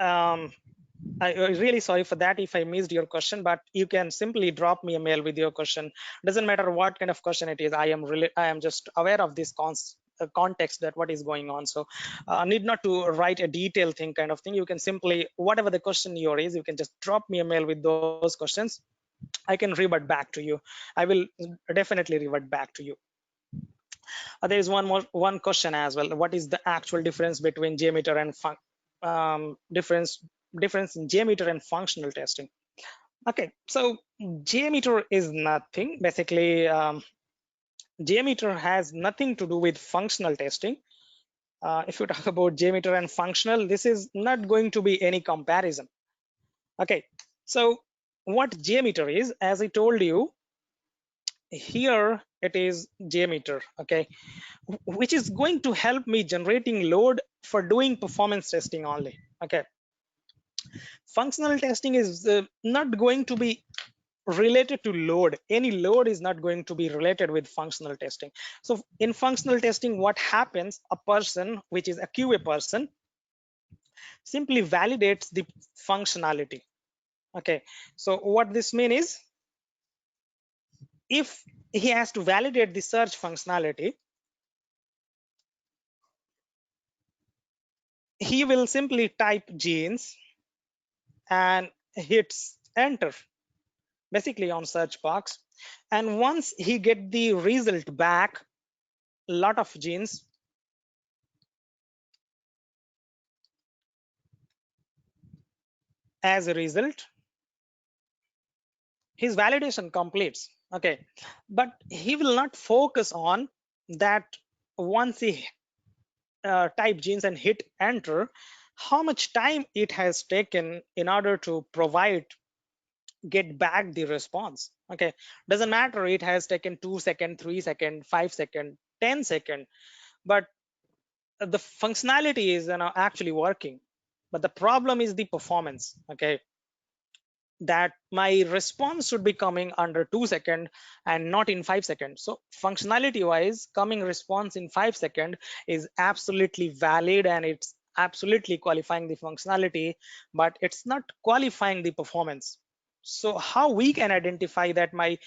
really sorry for that if I missed your question, but you can simply drop me a mail with your question. Doesn't matter what kind of question it is. I am just aware of this context, that what is going on. So need not to write a detailed thing kind of thing. You can simply, whatever the question your is, you can just drop me a mail with those questions. I can revert back to you. I will definitely revert back to you. There is one question as well. What is the actual difference between JMeter and difference in JMeter and functional testing? Okay, so JMeter is nothing. Basically, JMeter has nothing to do with functional testing. If you talk about JMeter and functional, this is not going to be any comparison. Okay, so what JMeter is, as I told you, here it is JMeter, okay, which is going to help me generating load for doing performance testing only. Okay, functional testing is not going to be related to load. Any load is not going to be related with functional testing. So in functional testing, what happens, a person which is a QA person simply validates the functionality. Okay, so what this means is, if he has to validate the search functionality, he will simply type genes and hits enter basically on search box, and once he get the result back, lot of genes, as a result his validation completes. Okay, but he will not focus on that. Once he type genes and hit enter, how much time it has taken in order to provide get back the response. Okay, doesn't matter it has taken 2 seconds, 3 seconds, 5 seconds, 10 seconds, but the functionality is actually working, but the problem is the performance. Okay, that my response should be coming under 2 seconds and not in 5 seconds. So functionality wise, coming response in 5 seconds is absolutely valid, and it's absolutely qualifying the functionality, but it's not qualifying the performance. So how we can identify that my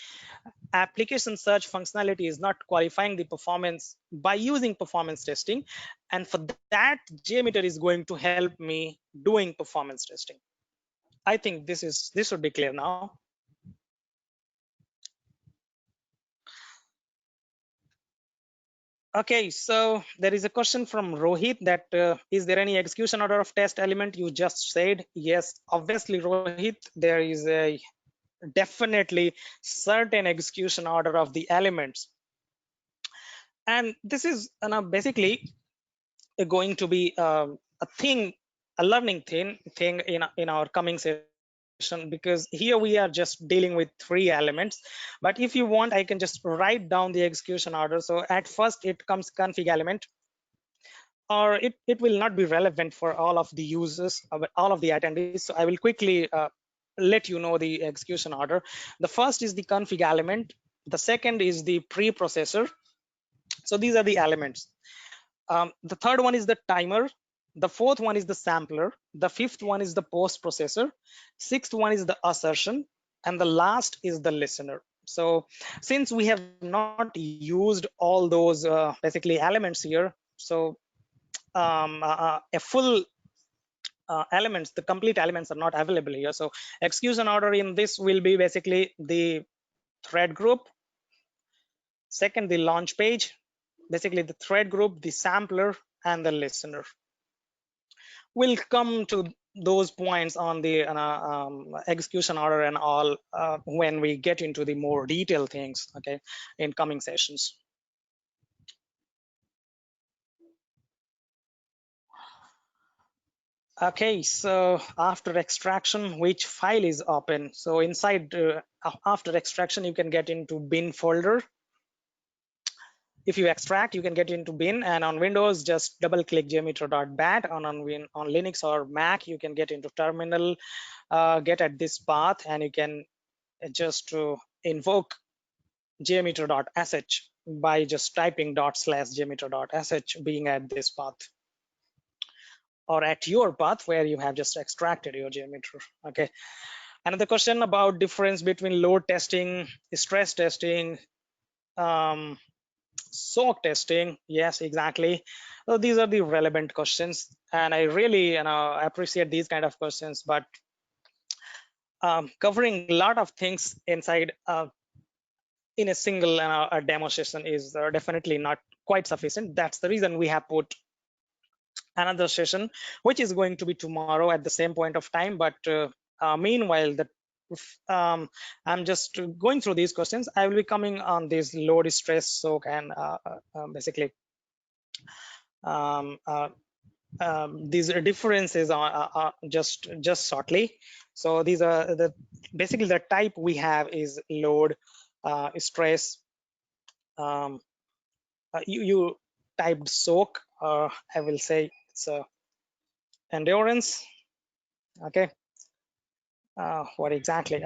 application search functionality is not qualifying the performance? By using performance testing, and for that JMeter is going to help me doing performance testing. I think this should be clear now. Okay, so there is a question from Rohit that is there any execution order of test element? You just said yes. Obviously, Rohit, there is a definitely certain execution order of the elements, and this is basically going to be a thing, a learning thing in our coming session, because here we are just dealing with 3 elements. But if you want, I can just write down the execution order. So at first it comes config element, or it will not be relevant for all of the users, all of the attendees. So I will quickly let you know the execution order. The first is the config element. The second is the preprocessor. So these are the elements. The third one is the timer. The fourth one is the sampler. The fifth one is the post processor. Sixth one is the assertion. And the last is the listener. So since we have not used all those basically elements here, so a full elements, the complete elements are not available here. So execution order in this will be basically the thread group, second the launch page, basically the thread group, the sampler, and the listener. We'll come to those points on the execution order and all when we get into the more detailed things, okay, in coming sessions. Okay, so after extraction, which file is open? So inside after extraction, you can get into bin folder. if you extract, you can get into bin, and on Windows, just double click jmeter.bat. On Linux or Mac, you can get into terminal, get at this path, and you can just invoke jmeter.sh by just typing /jmeter.sh being at this path, or at your path where you have just extracted your JMeter. Okay. Another question about difference between load testing, stress testing, soak testing. Yes, exactly. So these are the relevant questions, and I really appreciate these kind of questions. But covering a lot of things inside in a single demo session is definitely not quite sufficient. That's the reason we have put another session, which is going to be tomorrow at the same point of time. But meanwhile, I'm just going through these questions. I will be coming on this load, stress, soak, and basically these differences are just shortly. So these are basically the type we have is load, stress. You typed soak, I will say it's endurance. Okay. What exactly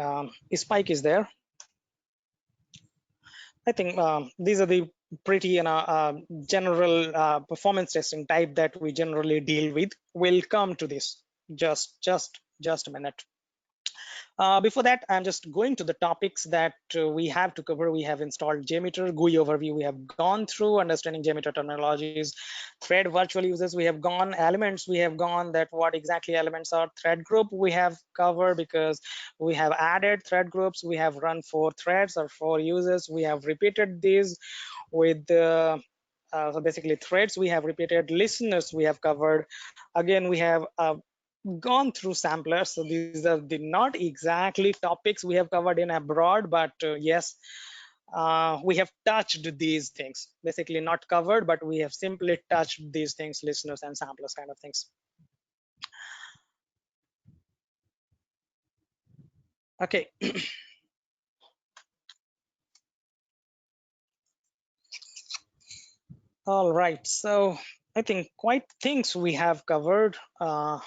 spike is there? I think these are the pretty general performance testing type that we generally deal with. We'll come to this just a minute. Before that, I'm just going to the topics that we have to cover. We have installed JMeter, GUI overview. We have gone through understanding JMeter terminologies, thread virtual users. We have gone elements. We have gone that what exactly elements are. Thread group we have covered because we have added thread groups. We have run 4 threads or 4 users. We have repeated these with so basically threads. We have repeated listeners. We have covered. Again, we have gone through samplers. So these are the not exactly topics we have covered in abroad, but yes, we have touched these things. Basically not covered, but we have simply touched these things, listeners and samplers kind of things. Okay. All right, so I think quite things we have covered up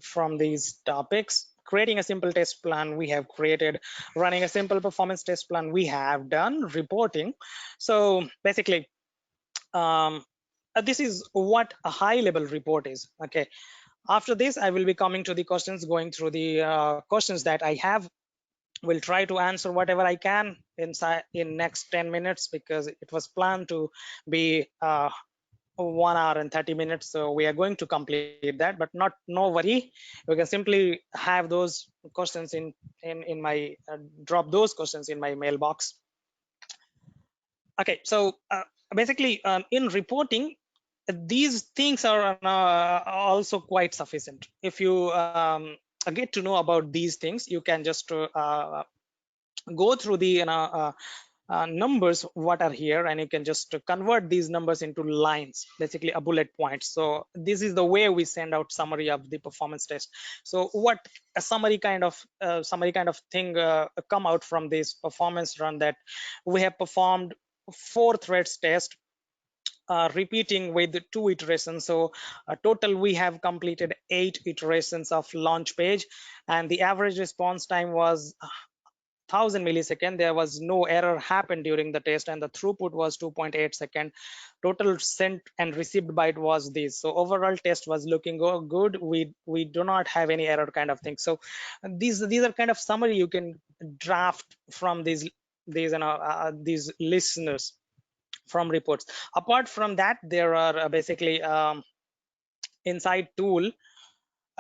from these topics. Creating a simple test plan we have created, running a simple performance test plan we have done, reporting. So basically this is what a high level report is. Okay, after this I will be coming to the questions, going through the questions that I have. Will try to answer whatever I can in next 10 minutes because it was planned to be 1 hour and 30 minutes. So we are going to complete that, but no worry. We can simply have those questions in my drop those questions in my mailbox. Okay, so basically in reporting, these things are also quite sufficient. If you get to know about these things, you can just go through the numbers what are here, and you can just convert these numbers into lines, basically a bullet point. So this is the way we send out summary of the performance test. So what a summary kind of thing come out from this performance run, that we have performed 4 threads test, repeating with 2 iterations. So total we have completed 8 iterations of launch page, and the average response time was 1000 millisecond. There was no error happened during the test, and the throughput was 2.8 second. Total sent and received byte was this. So overall test was looking good. We do not have any error kind of thing. So these are kind of summary you can draft from these listeners from reports. Apart from that, there are basically inside tool,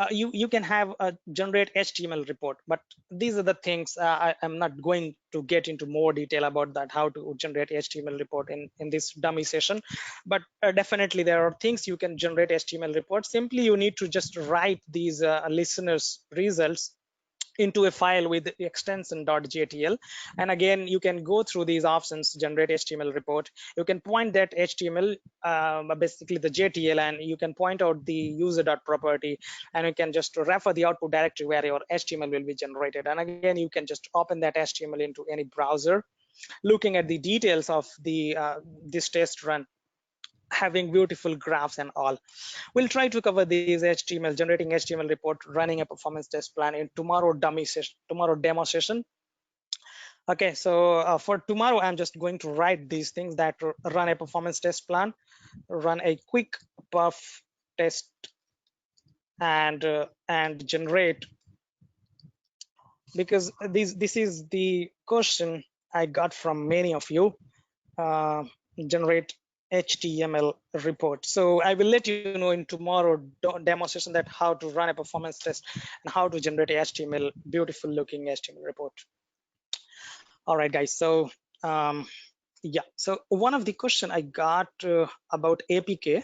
you can have a generate HTML report, but these are the things I'm not going to get into more detail about that, how to generate HTML report in this dummy session. But definitely there are things you can generate HTML report. Simply you need to just write these listeners results into a file with extension .jtl, and again you can go through these options, generate HTML report. You can point that HTML basically the JTL, and you can point out the user.property, and you can just refer the output directory where your HTML will be generated. And again you can just open that HTML into any browser. looking at the details of the this test run, having beautiful graphs and all. We'll try to cover these HTML, generating HTML report, running a performance test plan in tomorrow demo session. Okay, so for tomorrow, I'm just going to write these things that run a performance test plan, run a quick perf test, and generate, because this is the question I got from many of you. Generate HTML report. So I will let you know in tomorrow demo session that how to run a performance test and how to generate a HTML, beautiful looking HTML report. All right, guys. So yeah, so one of the question I got about APK.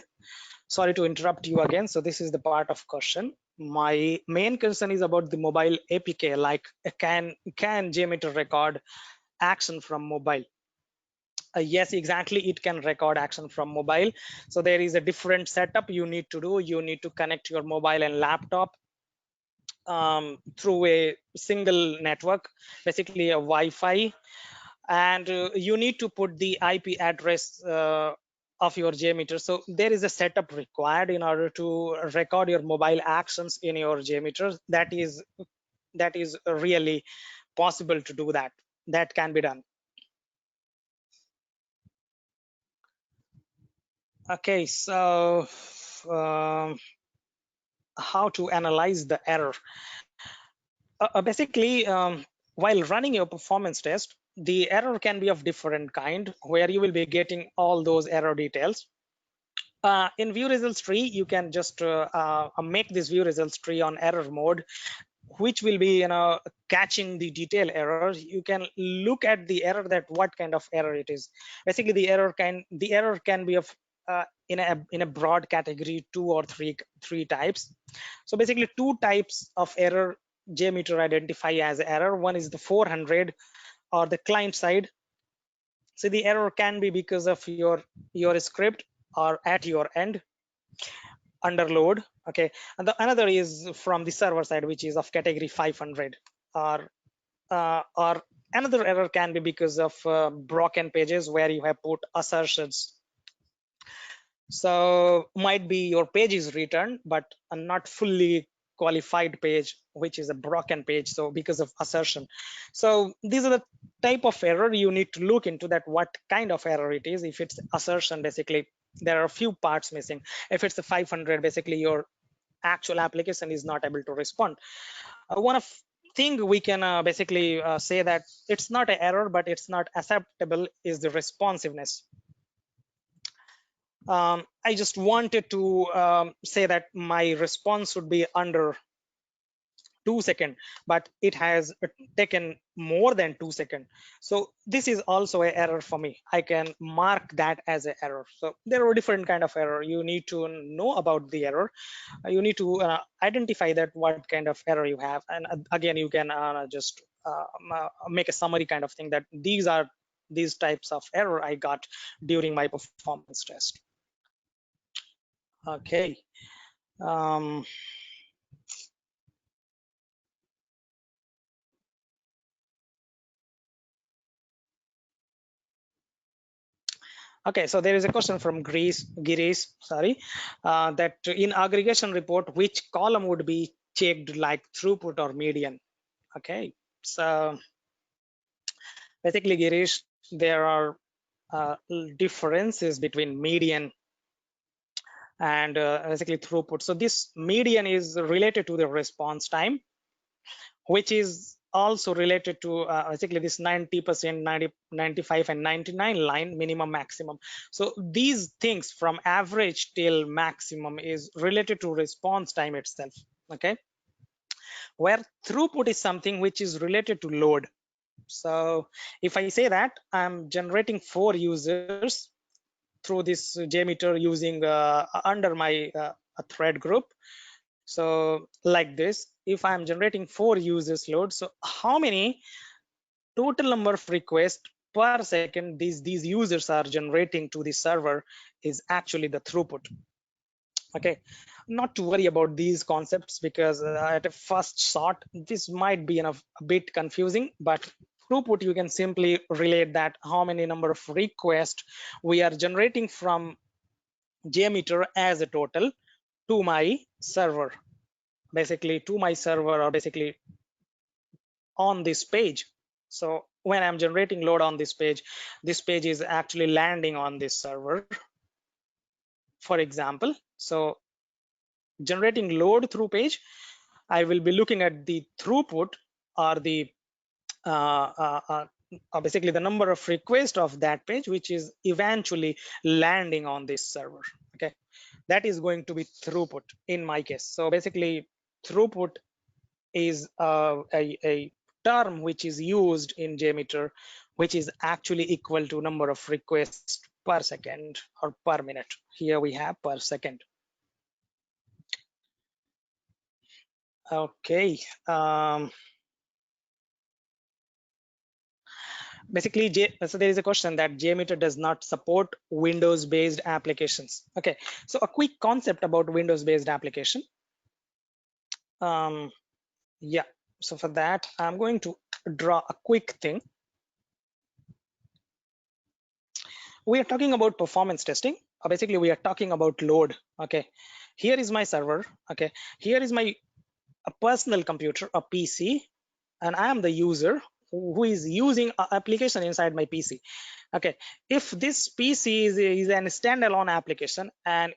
Sorry to interrupt you again. So this is the part of question. My main concern is about the mobile APK, like can JMeter record action from mobile? Yes, exactly, it can record action from mobile. So there is a different setup you need to do. You need to connect your mobile and laptop through a single network, basically a Wi-Fi, and you need to put the IP address of your JMeter. So there is a setup required in order to record your mobile actions in your JMeter. That is really possible to do that. That can be done. Okay, so how to analyze the error? Basically, while running your performance test, the error can be of different kind, where you will be getting all those error details. In view results tree, you can just make this view results tree on error mode, which will be catching the detail errors. You can look at the error, that what kind of error it is. Basically, the error can be of in a broad category, two or three types. So basically, two types of error JMeter identify as error. One is the 400 or the client side. So the error can be because of your script or at your end under load. Okay, and the another is from the server side, which is of category 500. Or another error can be because of broken pages where you have put assertions. So might be your page is returned, but a not fully qualified page, which is a broken page, so because of assertion. So these are the type of error you need to look into, that what kind of error it is. If it's assertion, basically there are a few parts missing. If it's a 500, basically your actual application is not able to respond. One of thing we can basically say that it's not an error, but it's not acceptable, is the responsiveness. I just wanted to say that my response would be under 2 seconds, but it has taken more than 2 seconds. So this is also an error for me. I can mark that as an error. So there are different kind of error. You need to know about the error. You need to identify that what kind of error you have. And again, you can just make a summary kind of thing, that these are these types of error I got during my performance test. Okay. Okay, so there is a question from Girish, sorry, that in aggregation report, which column would be checked, like throughput or median? Okay, so basically, Girish, there are differences between median and basically throughput. So this median is related to the response time, which is also related to basically this 90%, 90, 95 and 99 line, minimum maximum. So these things from average till maximum is related to response time itself. Okay, where throughput is something which is related to load. So if I say that I'm generating 4 users through this JMeter using under my a thread group. So like this, if I'm generating 4 users load, so how many total number of requests per second these users are generating to the server is actually the throughput. Okay, not to worry about these concepts, because at a first shot this might be a bit confusing, but throughput, you can simply relate that how many number of requests we are generating from JMeter as a total to my server, basically to my server, or basically on this page. So when I'm generating load on this page is actually landing on this server, for example. So generating load through page, I will be looking at the throughput, or the basically the number of requests of that page, which is eventually landing on this server. Okay, that is going to be throughput in my case. So basically throughput is a term which is used in JMeter, which is actually equal to number of requests per second or per minute. Here we have per second. Okay. Basically, so there is a question that JMeter does not support Windows-based applications. Okay, so a quick concept about Windows-based application. Yeah, so for that, I'm going to draw a quick thing. We are talking about performance testing. Basically, we are talking about load. Okay, here is my server. Okay, here is my personal computer, a PC, and I am the user who is using an application inside my PC. Okay, if this PC is a standalone application and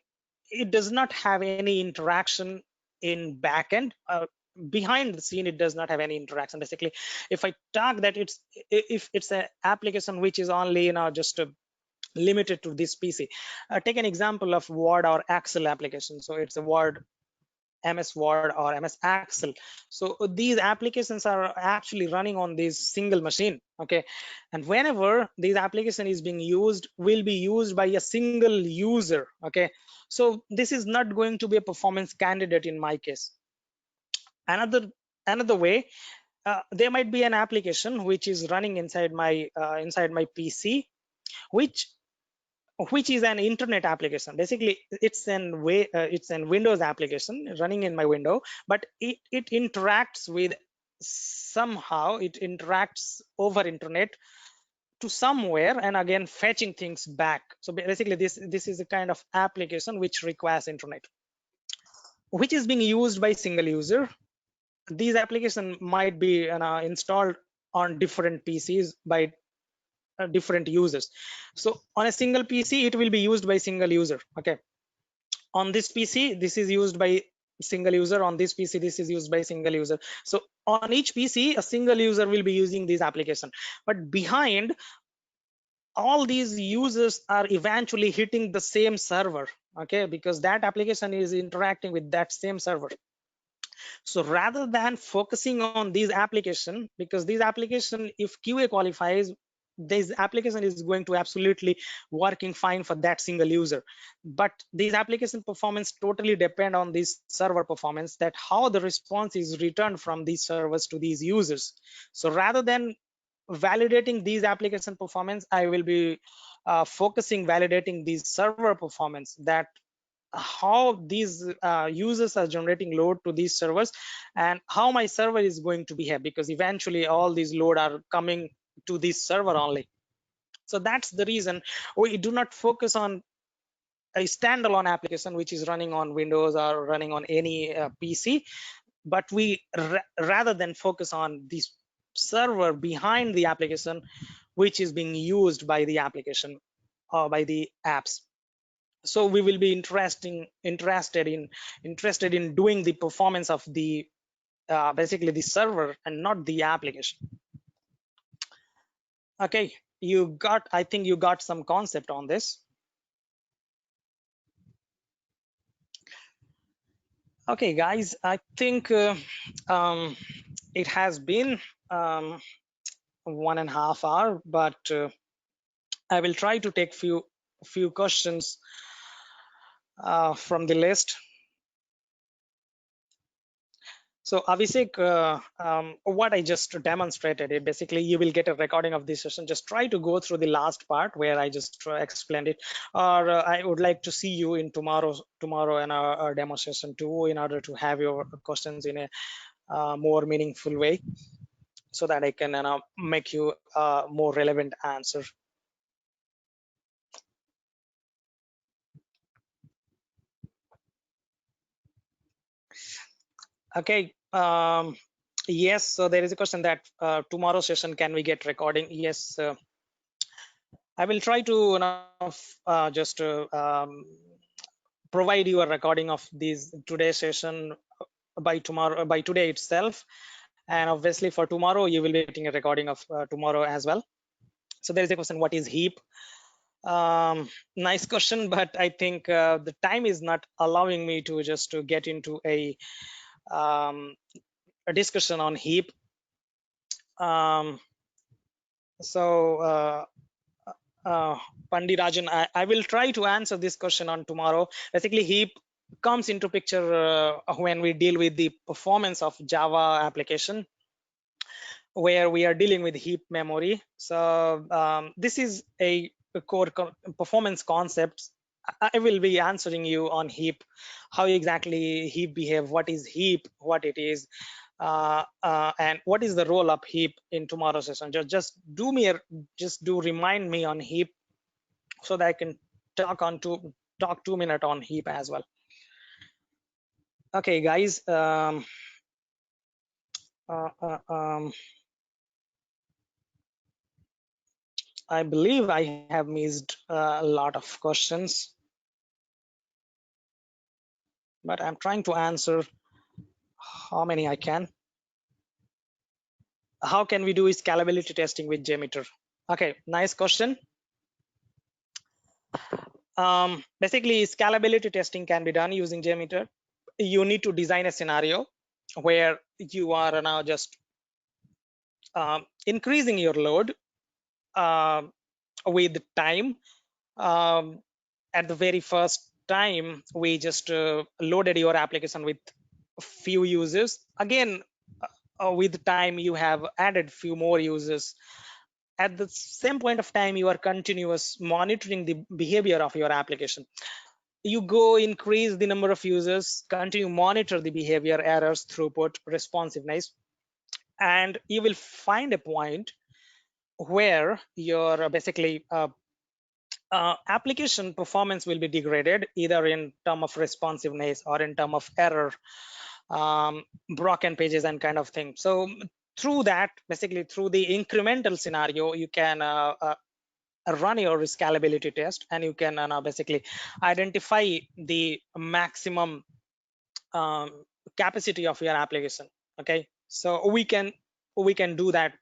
it does not have any interaction in backend, behind the scene, it does not have any interaction. Basically, if I talk that if it's an application which is only just limited to this PC, take an example of Word or Excel application. So it's a Word, MS Word or MS Excel. So these applications are actually running on this single machine. Okay, and whenever this application is being used, will be used by a single user. Okay, so this is not going to be a performance candidate in my case. Another way, there might be an application which is running inside my PC, which is an internet application. Basically, it's an Windows application running in my window, but it interacts with, somehow it interacts over internet to somewhere, and again fetching things back. So basically, this is a kind of application which requires internet, which is being used by single user. These applications might be installed on different PCs by different users. So on a single PC, it will be used by single user. Okay, on this PC, this is used by single user. On this PC, this is used by single user. So on each PC, a single user will be using this application, but behind, all these users are eventually hitting the same server. Okay, because that application is interacting with that same server. So rather than focusing on these application, because these application, if QA qualifies, this application is going to absolutely working fine for that single user. But these application performance totally depend on this server performance, that how the response is returned from these servers to these users. So rather than validating these application performance, I will be focusing validating these server performance, that how these users are generating load to these servers, and how my server is going to behave, because eventually all these load are coming to this server only. So that's the reason we do not focus on a standalone application which is running on Windows or running on any PC, but we rather than focus on this server behind the application, which is being used by the application or by the apps. So we will be interested in doing the performance of the basically the server and not the application. Okay, I think you got some concept on this. Okay guys, I think it has been 1.5 hours, but I will try to take few questions from the list. So Abhishek, what I just demonstrated, it basically you will get a recording of this session. Just try to go through the last part where I just explained it, or I would like to see you in tomorrow in our demo session too, in order to have your questions in a more meaningful way. so that I can make you a more relevant answer. Okay. Yes, so there is a question that tomorrow's session, can we get recording? Yes, I will try to just provide you a recording of this today's session by tomorrow, by today itself. And obviously for tomorrow, you will be getting a recording of tomorrow as well. So there is a question, what is heap? Nice question, but I think the time is not allowing me to just to get into um, a discussion on heap. So Pandirajan, I will try to answer this question on tomorrow. Basically, heap comes into picture when we deal with the performance of Java application, where we are dealing with heap memory. So this is a core performance concept. I will be answering you on heap, how exactly heap behave, what is heap, what it is, and what is the role of heap in tomorrow's session. Just do remind me on heap so that I can talk 2 minutes on heap as well. Okay, guys. Uh, uh, um, I believe I have missed a lot of questions, but I'm trying to answer how many I can. How can we do scalability testing with JMeter? Okay, nice question. Basically, scalability testing can be done using JMeter. You need to design a scenario where you are now just increasing your load with time. At the very first time, we just loaded your application with few users. Again, with time, you have added few more users. At the same point of time, you are continuous monitoring the behavior of your application. You go increase the number of users, continue monitor the behavior, errors, throughput, responsiveness, and you will find a point where your basically application performance will be degraded, either in term of responsiveness or in term of error, broken pages and kind of thing. So through that, basically through the incremental scenario, you can run your scalability test, and you can basically identify the maximum capacity of your application. Okay, so we can do that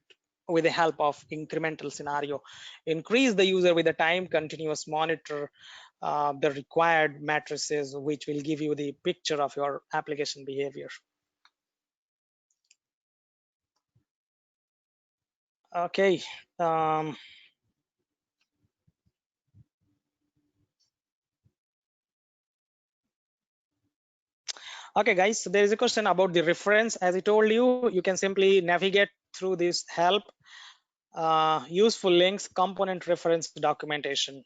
with the help of incremental scenario. Increase the user with the time, continuous monitor the required matrices, which will give you the picture of your application behavior. Okay. Okay, guys, so there is a question about the reference. As I told you, you can simply navigate through this help, useful links, component reference documentation.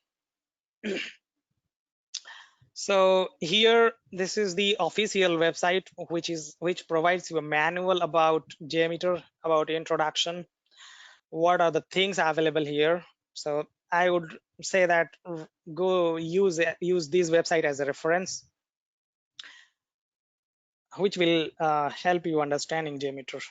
So here, this is the official website, which provides you a manual about JMeter, about introduction, what are the things available here. So I would say that go use this website as a reference, which will help you understanding JMeter.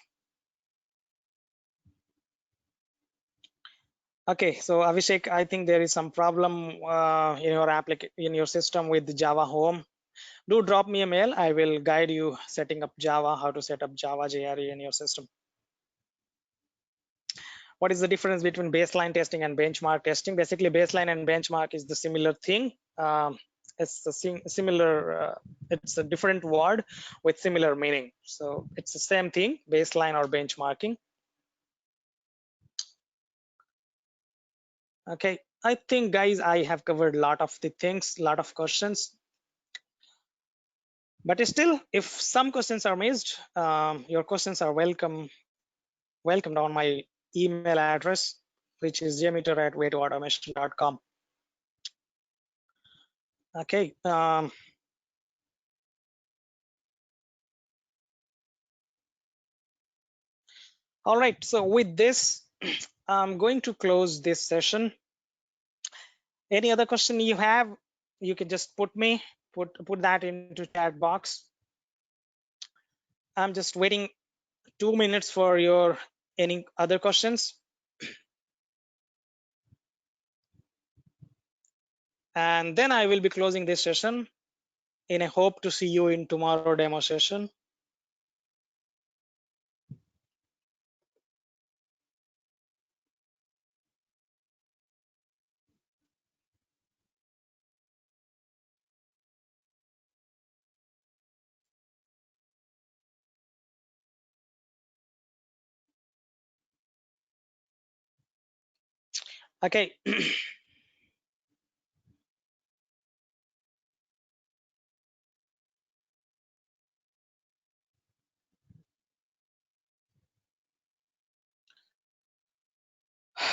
Okay, so Abhishek, I think there is some problem in your system with Java Home. Do drop me a mail. I will guide you setting up Java, how to set up Java JRE in your system. What is the difference between baseline testing and benchmark testing? Basically, baseline and benchmark is the similar thing. It's a similar, it's a different word with similar meaning. So it's the same thing, baseline or benchmarking. Okay, I think, guys, I have covered a lot of the things, a lot of questions. But still, if some questions are missed, your questions are welcomed on my email address, which is jmeter@way2automation.com. Okay. All right, so with this, I'm going to close this session. Any other question you have, you can just put that into chat box. I'm just waiting 2 minutes for your any other questions. And then I will be closing this session in a hope to see you in tomorrow demo session. Okay.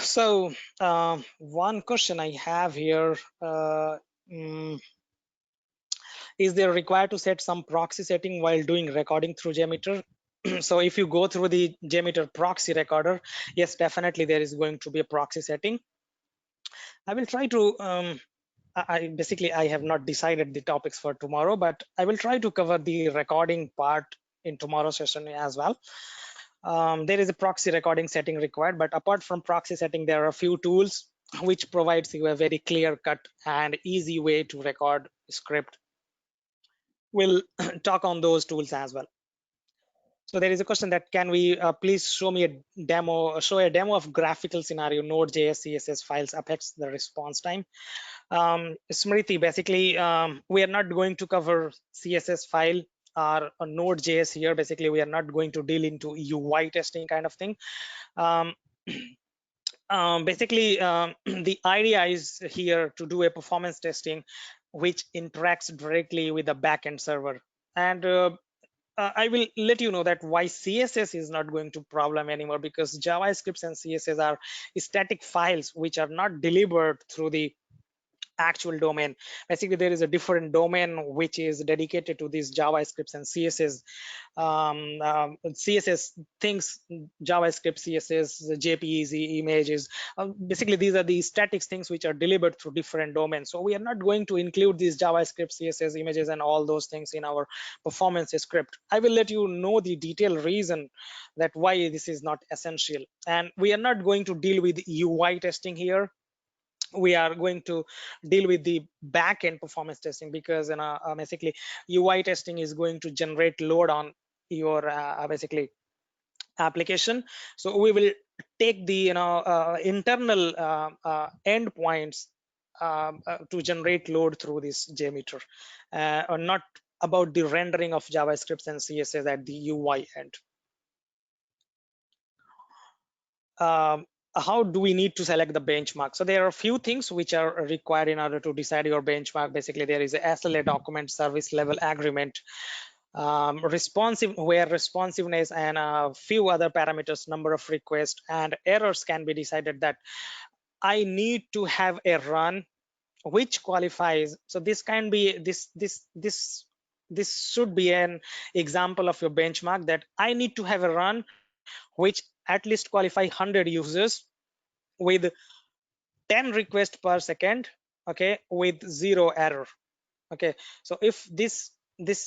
So one question I have here, mm, is there required to set some proxy setting while doing recording through JMeter? So if you go through the JMeter proxy recorder, yes, definitely there is going to be a proxy setting. I will try to, basically I have not decided the topics for tomorrow, but I will try to cover the recording part in tomorrow's session as well. There is a proxy recording setting required, but apart from proxy setting, there are a few tools which provides you a very clear cut and easy way to record script. We'll talk on those tools as well. So there is a question that can we please show me a demo, show a demo of graphical scenario Node.js CSS files affects the response time. Smriti, basically, we are not going to cover CSS file or a Node.js here. Basically, we are not going to deal into UI testing kind of thing. Basically, the idea is here to do a performance testing which interacts directly with the backend server. And I will let you know that why CSS is not going to problem anymore, because JavaScripts and CSS are static files which are not delivered through the actual domain. Basically, there is a different domain which is dedicated to these JavaScripts and CSS. CSS things, JavaScript, CSS, JPEG images. Basically, these are the static things which are delivered through different domains. So we are not going to include these JavaScript, CSS images, and all those things in our performance script. I will let you know the detailed reason that why this is not essential. And we are not going to deal with UI testing here. We are going to deal with the back-end performance testing, because basically UI testing is going to generate load on your basically application. So we will take the internal endpoints to generate load through this JMeter, or not about the rendering of JavaScripts and CSS at the UI end. How do we need to select the benchmark? So there are a few things which are required in order to decide your benchmark. Basically, there is a SLA document, service level agreement, where responsiveness and a few other parameters, number of requests and errors can be decided that I need to have a run which qualifies. So this can be this should be an example of your benchmark, that I need to have a run which at least qualify 100 users with 10 requests per second, okay, with 0 error. Okay, so if this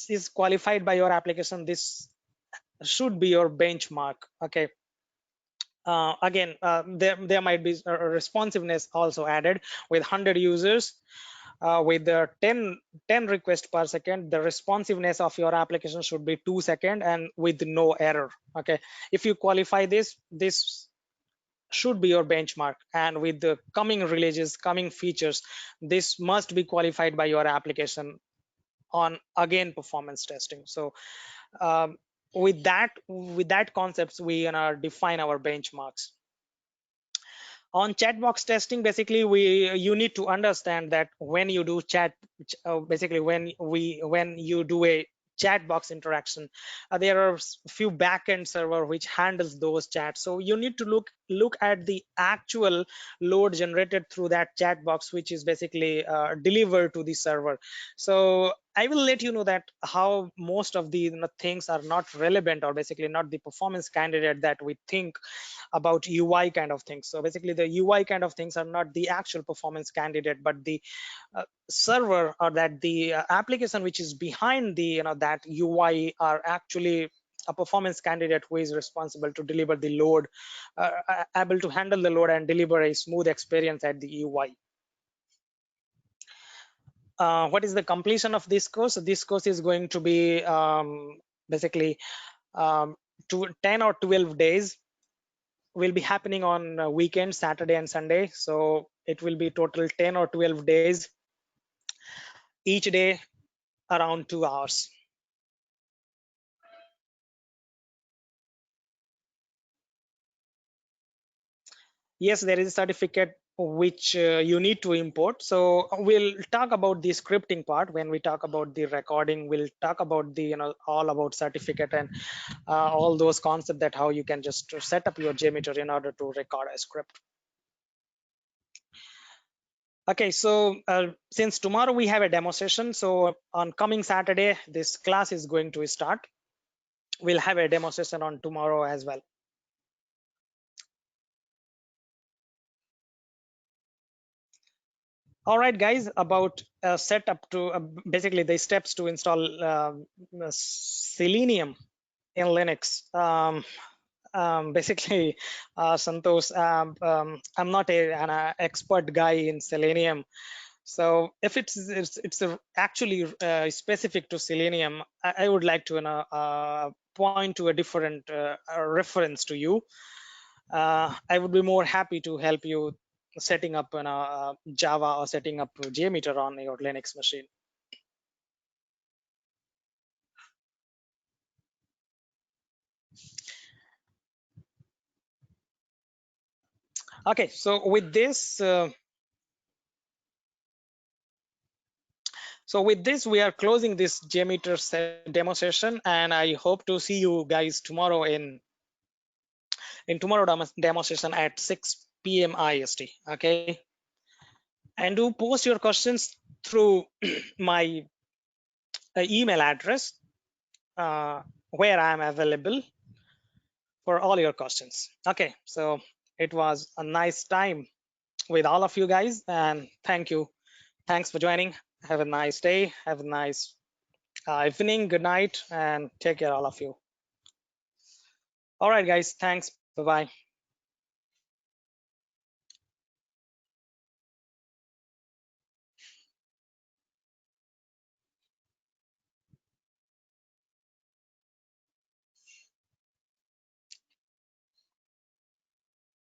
is qualified by your application, this should be your benchmark. Okay, again, there might be a responsiveness also added with 100 users, with the 10 requests per second. The responsiveness of your application should be 2 seconds and with no error. Okay, if you qualify this should be your benchmark, and with the coming releases, coming features, this must be qualified by your application on again performance testing. So with that concepts, we define our benchmarks. On chat box testing, basically you need to understand that when you do basically when you do a chat box interaction, there are few backend server which handles those chats. So you need to look look at the actual load generated through that chat box, which is basically delivered to the server. So I will let you know that how most of the things are not relevant, or basically not the performance candidate that we think about UI kind of things. So basically the UI kind of things are not the actual performance candidate, but the server, or that the application which is behind the that UI are actually a performance candidate who is responsible to deliver the load, able to handle the load and deliver a smooth experience at the UI. What is the completion of this course? This course is going to be basically 10 or 12 days, will be happening on weekends, Saturday and Sunday. So it will be total 10 or 12 days, each day around 2 hours. Yes, there is a certificate which you need to import. So we'll talk about the scripting part when we talk about the recording. We'll talk about the all about certificate and all those concepts, that how you can just set up your JMeter in order to record a script. Okay, so since tomorrow we have a demo session, so on coming Saturday this class is going to start. We'll have a demo session on tomorrow as well. All right, guys, about setup to basically the steps to install Selenium in Linux. Basically, Santosh, I'm not an expert guy in Selenium. So if it's actually specific to Selenium, I would like to point to a different reference to you. I would be more happy to help you setting up Java or setting up JMeter on your Linux machine. Okay, so with this, we are closing this JMeter demo session, and I hope to see you guys tomorrow in tomorrow demo session at 6 p.m. IST. Okay, and do post your questions through my email address, where I am available for all your questions. Okay, so it was a nice time with all of you guys, and thank you. Thanks for joining. Have a nice day. Have a nice evening. Good night, and take care, all of you. All right, guys. Thanks. Bye bye.